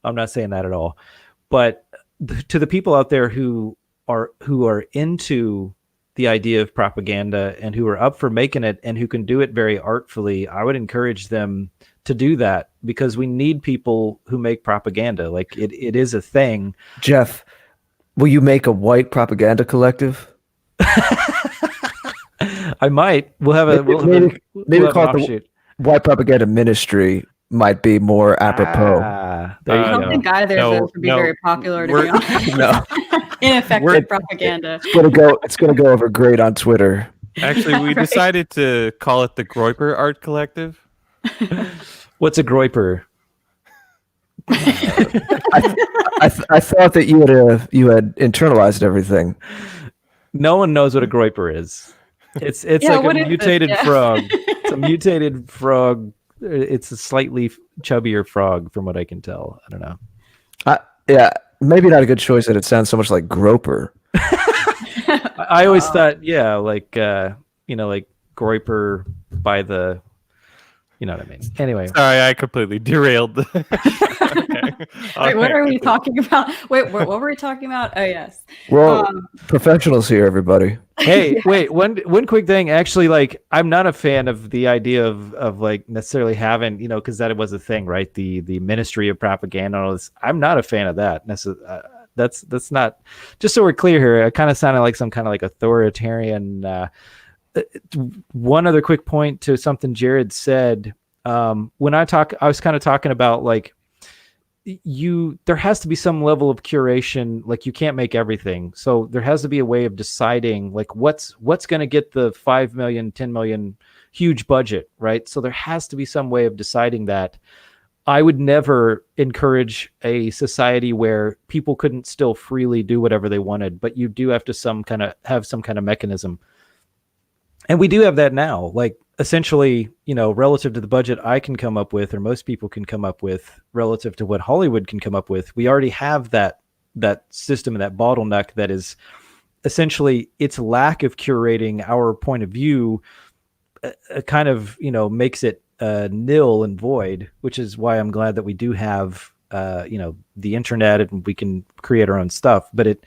I'm not saying that at all. But to the people out there who are into the idea of propaganda and who are up for making it and who can do it very artfully, I would encourage them to do that, because we need people who make propaganda. Like it is a thing. Jeff, will you make a white propaganda collective? I might. We'll have call it the White Propaganda Ministry. Might be more apropos. There you I don't go. think either of those would be very popular, to be honest. No. Ineffective propaganda. It's gonna go over great on Twitter. Actually, we decided to call it the Groiper Art Collective. What's a Groiper? I thought that you had internalized everything. No one knows what a Groiper is. It's like a mutated frog. It's a mutated frog. It's a slightly chubbier frog, from what I can tell. I don't know. Yeah, maybe not a good choice that it sounds so much like groper. I always thought, like Groiper by the, you know what I mean. Anyway, sorry, I completely derailed. Wait, what are we talking about? Wait, what were we talking about? Oh, yes. Well, professionals here, everybody. Hey, wait, one quick thing. Actually, I'm not a fan of the idea of necessarily having, because that was a thing, right? The Ministry of Propaganda and all this. I'm not a fan of that. That's not, just so we're clear here, it kind of sounded like some kind of authoritarian. One other quick point to something Jared said. When I was kind of talking about there has to be some level of curation. You can't make everything, so there has to be a way of deciding what's going to get the 5 million, 10 million huge budget, right? So there has to be some way of deciding that. I would never encourage a society where people couldn't still freely do whatever they wanted, but you do have to have some kind of mechanism. And we do have that now. Essentially, relative to the budget I can come up with, or most people can come up with, relative to what Hollywood can come up with, we already have that system and that bottleneck that is essentially its lack of curating our point of view kind of, makes it nil and void, which is why I'm glad that we do have, the internet and we can create our own stuff. But it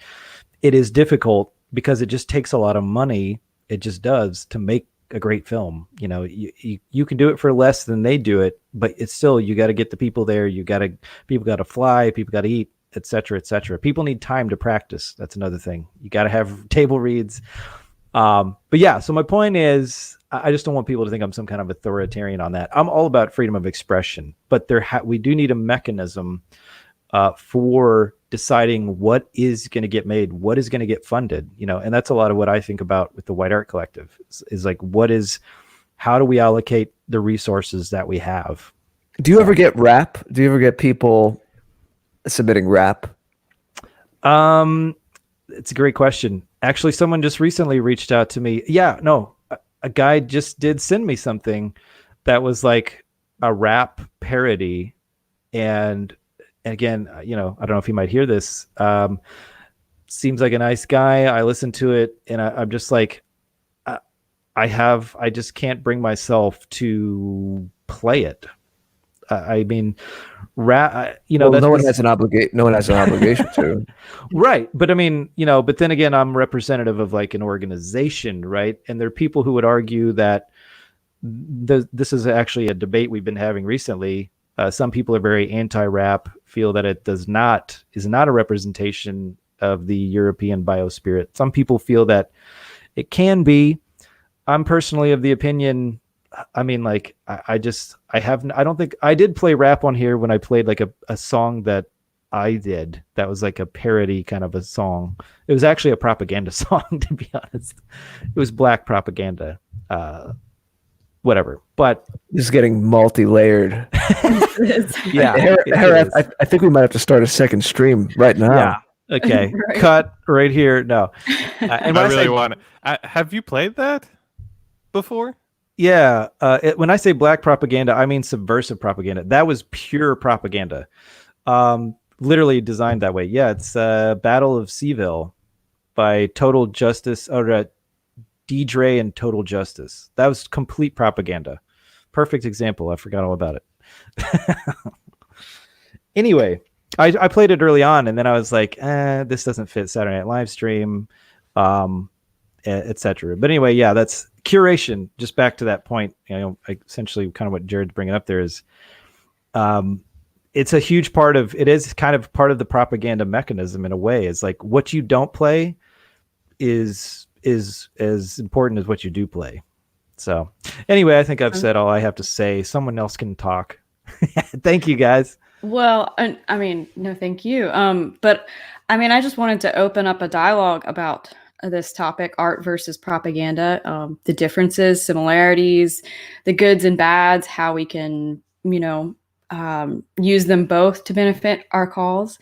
is difficult because it just takes a lot of money. It just does, to make a great film. You can do it for less than they do it, but it's still, you got to get the people there. People got to fly, people got to eat, etc., etc. People need time to practice. That's another thing. You got to have table reads. But yeah, so my point is, I just don't want people to think I'm some kind of authoritarian on that. I'm all about freedom of expression, but we do need a mechanism for deciding what is going to get made, what is going to get funded, and that's a lot of what I think about with the White Art Collective is how do we allocate the resources that we have? Do you ever get rap? Do you ever get people submitting rap? It's a great question. Actually, someone just recently reached out to me. Yeah, no, a guy just did send me something that was like a rap parody. And again, I don't know if he might hear this. Seems like a nice guy. I listened to it and I'm just like, I just can't bring myself to play it. I mean, rap, no one has an obligation to. Right. But I mean, but then again, I'm representative of an organization, right? And there are people who would argue that this is actually a debate we've been having recently. Some people are very anti-rap, feel that it is not a representation of the European biospirit. Some people feel that it can be. I'm personally of the opinion I mean, like, I don't think I did play rap on here when I played like a song that I did. That was like a parody kind of a song. It was actually a propaganda song, to be honest. It was black propaganda. Whatever. But This is getting multi-layered. yeah, I think we might have to start a second stream right now. Yeah. Okay. Right. Cut right here. No. And I really want to. Have you played that before? Yeah. When I say black propaganda, I mean subversive propaganda. That was pure propaganda. Literally designed that way. Yeah. It's Battle of Seville by Total Justice, or Dre and Total Justice. That was complete propaganda. Perfect example. I forgot all about it. Anyway, I played it early on, and then I was like, this doesn't fit Saturday Night Live stream, etc. But anyway, yeah, that's curation. Just back to that point, essentially kind of what Jared's bringing up there is, it's a huge part of, it is kind of part of the propaganda mechanism in a way. It's like what you don't play is as important as what you do play. So anyway, I think I've said all I have to say. Someone else can talk. Thank you, guys. Well, I mean, no, thank you. But I mean, I just wanted to open up a dialogue about this topic, art versus propaganda, the differences, similarities, the goods and bads, how we can, use them both to benefit our cause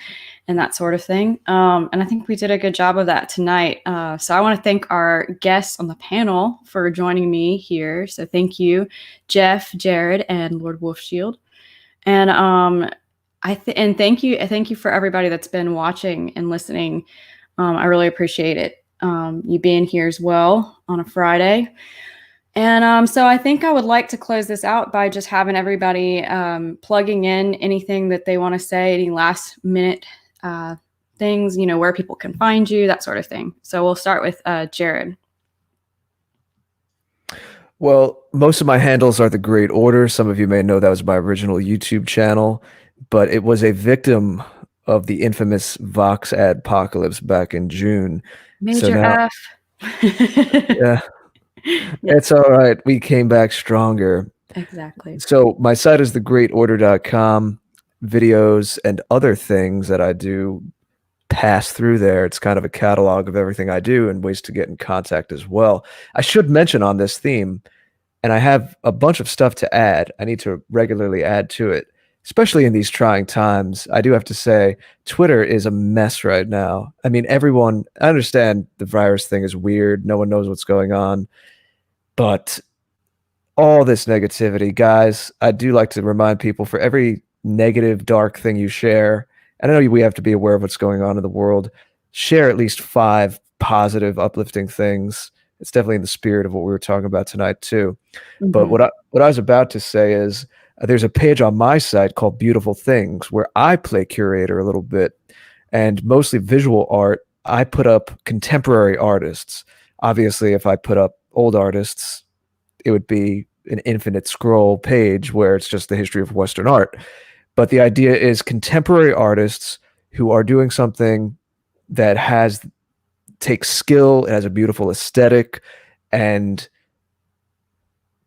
and that sort of thing. And I think we did a good job of that tonight. So I want to thank our guests on the panel for joining me here. So thank you, Jeff, Jared, and Lord Wolfshield. And and thank you for everybody that's been watching and listening. I really appreciate it. You being here as well on a Friday. And so I think I would like to close this out by just having everybody plugging in anything that they want to say, any last minute things, where people can find you, that sort of thing. So we'll start with Jared. Well, most of my handles are The Great Order. Some of you may know that was my original YouTube channel, but it was a victim of the infamous Vox adpocalypse back in June. Major F. Yeah. It's all right. We came back stronger. Exactly. So my site is thegreatorder.com. Videos and other things that I do pass through there. It's kind of a catalog of everything I do and ways to get in contact as well. I should mention on this theme, and I have a bunch of stuff to add. I need to regularly add to it, especially in these trying times. I do have to say, Twitter is a mess right now. I mean, I understand the virus thing is weird. No one knows what's going on. But all this negativity, guys, I do like to remind people, for every negative, dark thing you share, and I know we have to be aware of what's going on in the world, share at least 5 positive, uplifting things. It's definitely in the spirit of what we were talking about tonight too. Mm-hmm. But what I was about to say is, there's a page on my site called Beautiful Things where I play curator a little bit, and mostly visual art. I put up contemporary artists. Obviously, if I put up old artists, it would be an infinite scroll page where it's just the history of Western art. But the idea is contemporary artists who are doing something that takes skill, it has a beautiful aesthetic, and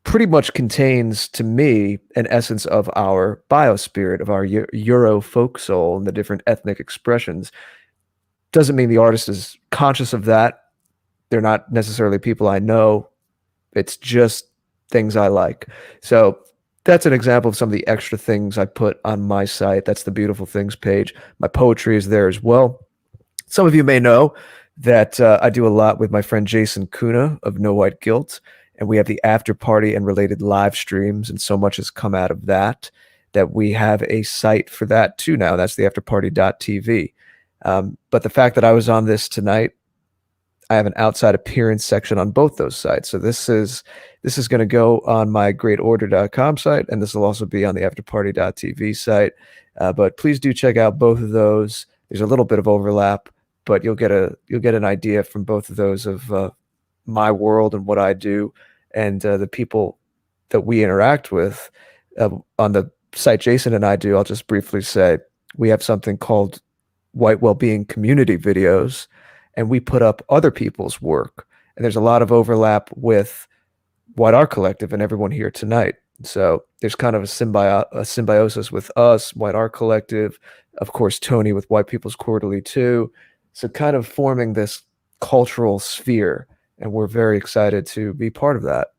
pretty much contains, to me, an essence of our biospirit, of our Euro folk soul and the different ethnic expressions. Doesn't mean the artist is conscious of that. They're not necessarily people I know. It's just things I like. So that's an example of some of the extra things I put on my site. That's the Beautiful Things page. My poetry is there as well. Some of you may know that I do a lot with my friend Jason Kuna of No White Guilt, and we have the after party and related live streams, and so much has come out of that we have a site for that too now. That's the afterparty.tv. But the fact that I was on this tonight, I have an outside appearance section on both those sites. So this is going to go on my greatorder.com site, and this will also be on the afterparty.tv site. But please do check out both of those. There's a little bit of overlap, but you'll get an idea from both of those of my world and what I do, and the people that we interact with. On the site Jason and I do, I'll just briefly say, we have something called White Wellbeing Community Videos, and we put up other people's work. And there's a lot of overlap with White Art Collective and everyone here tonight. So there's kind of a symbiosis with us, White Art Collective, of course, Tony with White People's Quarterly too. So kind of forming this cultural sphere, and we're very excited to be part of that.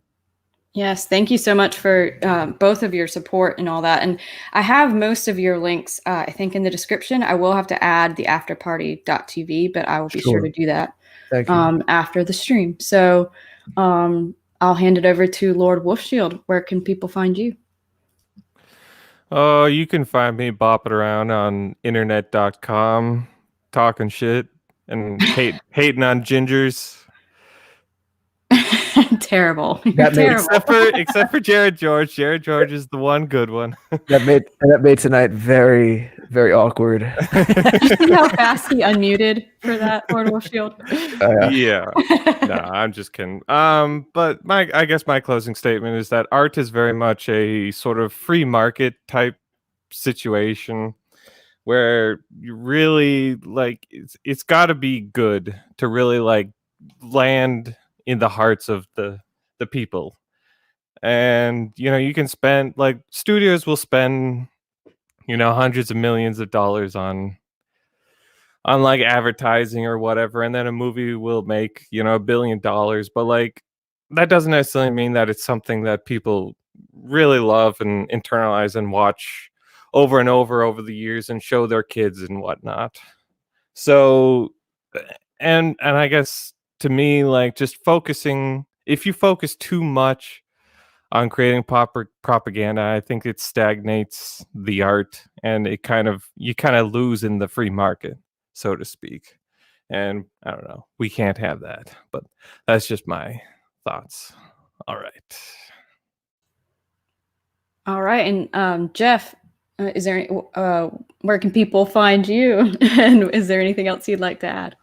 Yes, thank you so much for both of your support and all that. And I have most of your links, I think, in the description. I will have to add the afterparty.tv, but I will be sure to do that after the stream. So I'll hand it over to Lord Wolfshield. Where can people find you? Oh, you can find me bopping around on internet.com, talking shit and hating on gingers. Terrible. Terrible. Except for Jared George. Jared George is the one good one. that made tonight very, very awkward. Did you see how fast he unmuted for that, Lord Wolfshield? Yeah. No, I'm just kidding. But I guess my closing statement is that art is very much a sort of free market type situation where you really like it's got to be good to really like land in the hearts of the people. And you can spend, like, studios will spend hundreds of millions of dollars on like advertising or whatever, and then a movie will make $1 billion, but like that doesn't necessarily mean that it's something that people really love and internalize and watch over and over the years and show their kids and whatnot. So and I guess to me, like, just focusing, if you focus too much on creating propaganda, I think it stagnates the art, and you kind of lose in the free market, so to speak. And I don't know, we can't have that, but that's just my thoughts. All right. And Jeff, is there where can people find you? And is there anything else you'd like to add?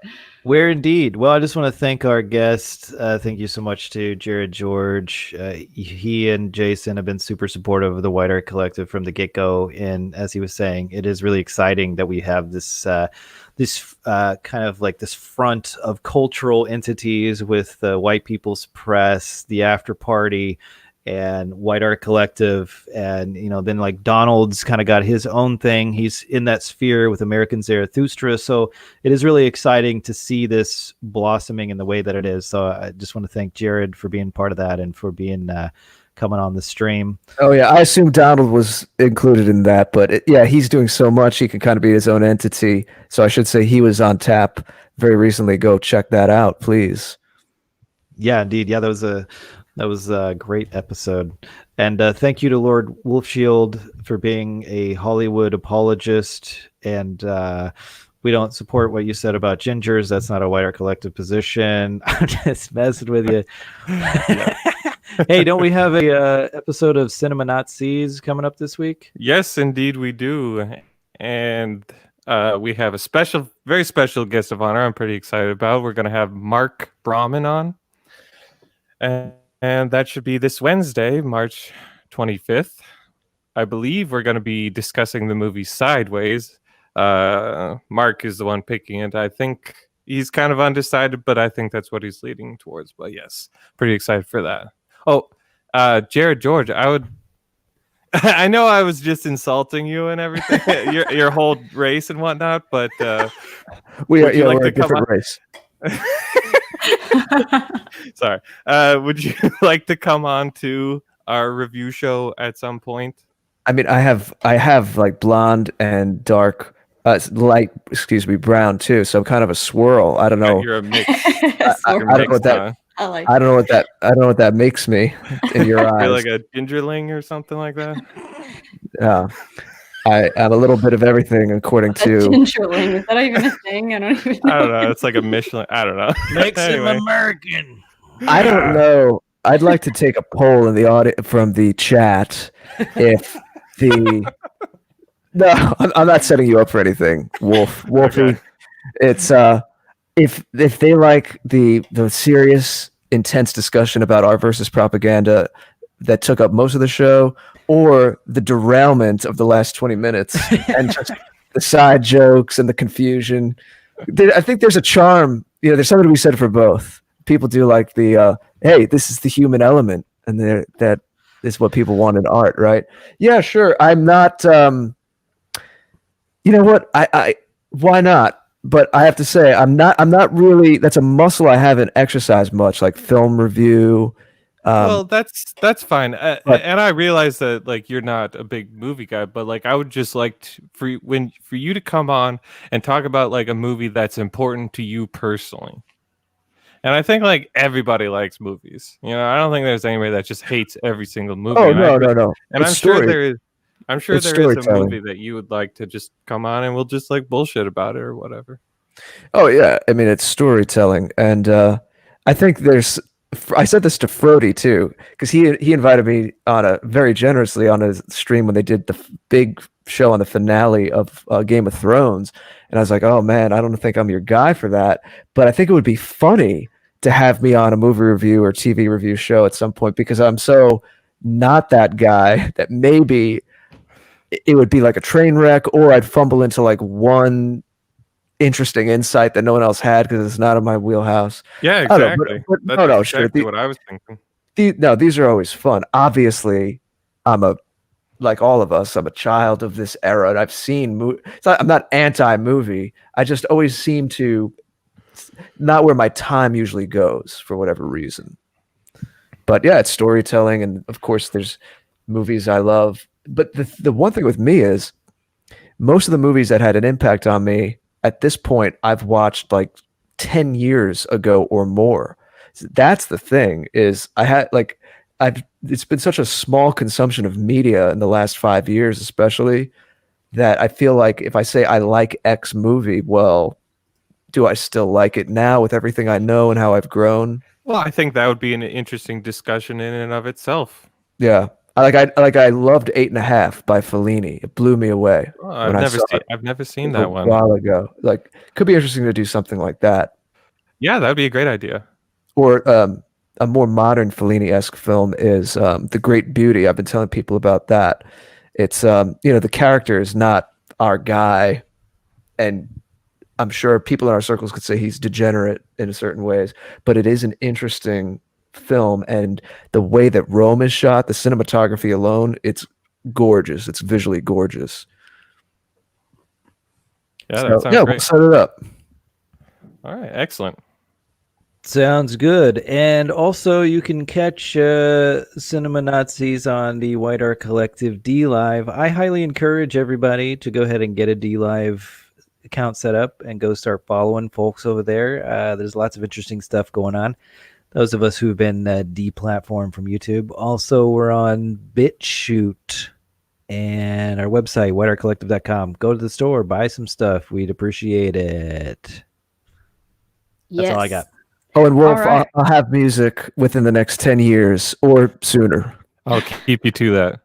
Where indeed. Well, I just want to thank our guest. Thank you so much to Jared George. He and Jason have been super supportive of the White Art Collective from the get-go. And as he was saying, it is really exciting that we have this kind of like this front of cultural entities with the White People's Press, the After Party, and White Art Collective. And then like Donald's kind of got his own thing. He's in that sphere with American Zarathustra. So it is really exciting to see this blossoming in the way that it is. So I just want to thank Jared for being part of that and for being coming on the stream. Oh yeah, I assume Donald was included in that, but he's doing so much he can kind of be his own entity. So I should say he was on tap very recently. Go check that out, please. Yeah, indeed. Yeah, that was a great episode. And thank you to Lord Wolfshield for being a Hollywood apologist. And we don't support what you said about gingers. That's not a White Art Collective position. I'm just messing with you. Hey, don't we have a episode of Cinema Nazis coming up this week? Yes, indeed we do. And we have a very special guest of honor I'm pretty excited about. We're going to have Mark Brahman on. And that should be this Wednesday, March 25th. I believe we're going to be discussing the movie Sideways. Mark is the one picking it. I think he's kind of undecided, but I think that's what he's leading towards. But yes, pretty excited for that. Oh, Jared George, I know I was just insulting you and everything, your whole race and whatnot, but we're a different race. Sorry. Would you like to come on to our review show at some point? I mean, I have like blonde and dark, brown too. So I'm kind of a swirl. I don't know. You're a mix. I don't know what that. I don't know what that makes me in your eyes. You're like a gingerling or something like that. Yeah. I'm a little bit of everything, according to gingerling. Is that even a thing? I don't know. It's like a Michelin. I don't know. Makes him American. I don't know. I'd like to take a poll in the audio from the chat if the. No, I'm not setting you up for anything, Wolfie. Okay. It's if they like the serious, intense discussion about art versus propaganda that took up most of the show, or the derailment of the last 20 minutes and just the side jokes and the confusion. I think there's a charm. There's something to be said for both. People do like the, hey, this is the human element and that is what people want in art, right? Yeah, sure. I'm not. You know what? I why not? But I have to say, I'm not. I'm not really. That's a muscle I haven't exercised much, like film review. Well, that's fine, but- and I realize that like you're not a big movie guy, but like I would just like for you to come on and talk about like a movie that's important to you personally. And I think like everybody likes movies. You know, I don't think there's anybody that just hates every single movie. Oh And no. And It's I'm sure story. there is. I'm sure It's there is a storytelling. movie that you would like to just come on and we'll just like bullshit about it or whatever. Oh yeah, I mean it's storytelling, and I think there's. I said this to Frody too, because he invited me on very generously on a stream when they did the big show on the finale of Game of Thrones, and I was like, oh man, I don't think I'm your guy for that, but I think it would be funny to have me on a movie review or TV review show at some point because I'm so not that guy that maybe it would be like a train wreck, or I'd fumble into like one interesting insight that no one else had because it's not in my wheelhouse. Yeah, I don't know, exactly. but That's no, exactly sure. what I was thinking. These are always fun. Obviously, like all of us, I'm a child of this era, and I've seen I'm not anti-movie. I just always seem to not where my time usually goes for whatever reason. But yeah, it's storytelling, and of course, there's movies I love. But the one thing with me is most of the movies that had an impact on me at this point, I've watched like 10 years ago or more. That's the thing is it's been such a small consumption of media in the last 5 years, especially that I feel like if I say I like X movie, well, do I still like it now with everything I know and how I've grown? Well, I think that would be an interesting discussion in and of itself. Yeah. I loved 8.5 by Fellini. It blew me away. Oh, when I saw it I've never seen a that one. while ago. Like, could be interesting to do something like that. Yeah, that'd be a great idea. Or a more modern Fellini-esque film is The Great Beauty. I've been telling people about that. It's the character is not our guy, and I'm sure people in our circles could say he's degenerate in certain ways, but it is an interesting film, and the way that Rome is shot, the cinematography alone, it's gorgeous. It's visually gorgeous. Yeah, that sounds we'll great. set it up. All right, excellent. Sounds good. And also, you can catch Cinema Nazis on the White Art Collective D Live. I highly encourage everybody to go ahead and get a D Live account set up and go start following folks over there. There's lots of interesting stuff going on. Those of us who've been deplatformed from YouTube. Also, we're on BitChute and our website, whiteartcollective.com. Go to the store, buy some stuff. We'd appreciate it. That's all I got. Oh, and Wolf, right. I'll have music within the next 10 years or sooner. I'll keep you to that.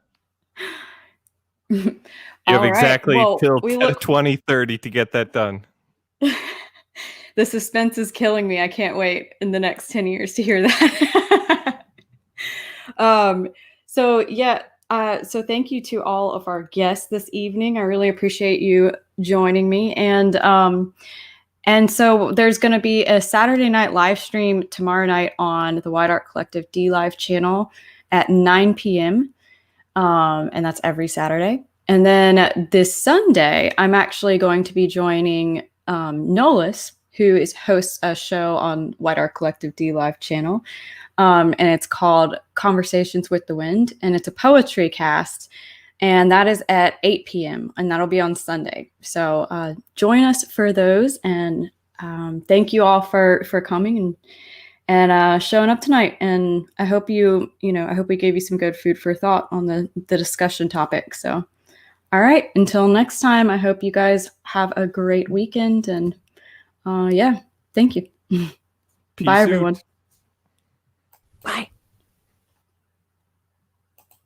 You have exactly till 2030 to get that done. The suspense is killing me. I can't wait in the next 10 years to hear that. So thank you to all of our guests this evening. I really appreciate you joining me. And so there's going to be a Saturday night live stream tomorrow night on the White Art Collective D Live channel at 9 p.m. And that's every Saturday. And then this Sunday, I'm actually going to be joining Nolis, who hosts a show on White Art Collective D Live channel. And it's called Conversations with the Wind. And it's a poetry cast. And that is at 8 p.m. And that'll be on Sunday. So join us for those. And thank you all for coming and showing up tonight. And I hope I hope we gave you some good food for thought on the discussion topic. So, all right, until next time, I hope you guys have a great weekend. And thank you. Bye, everyone. Bye.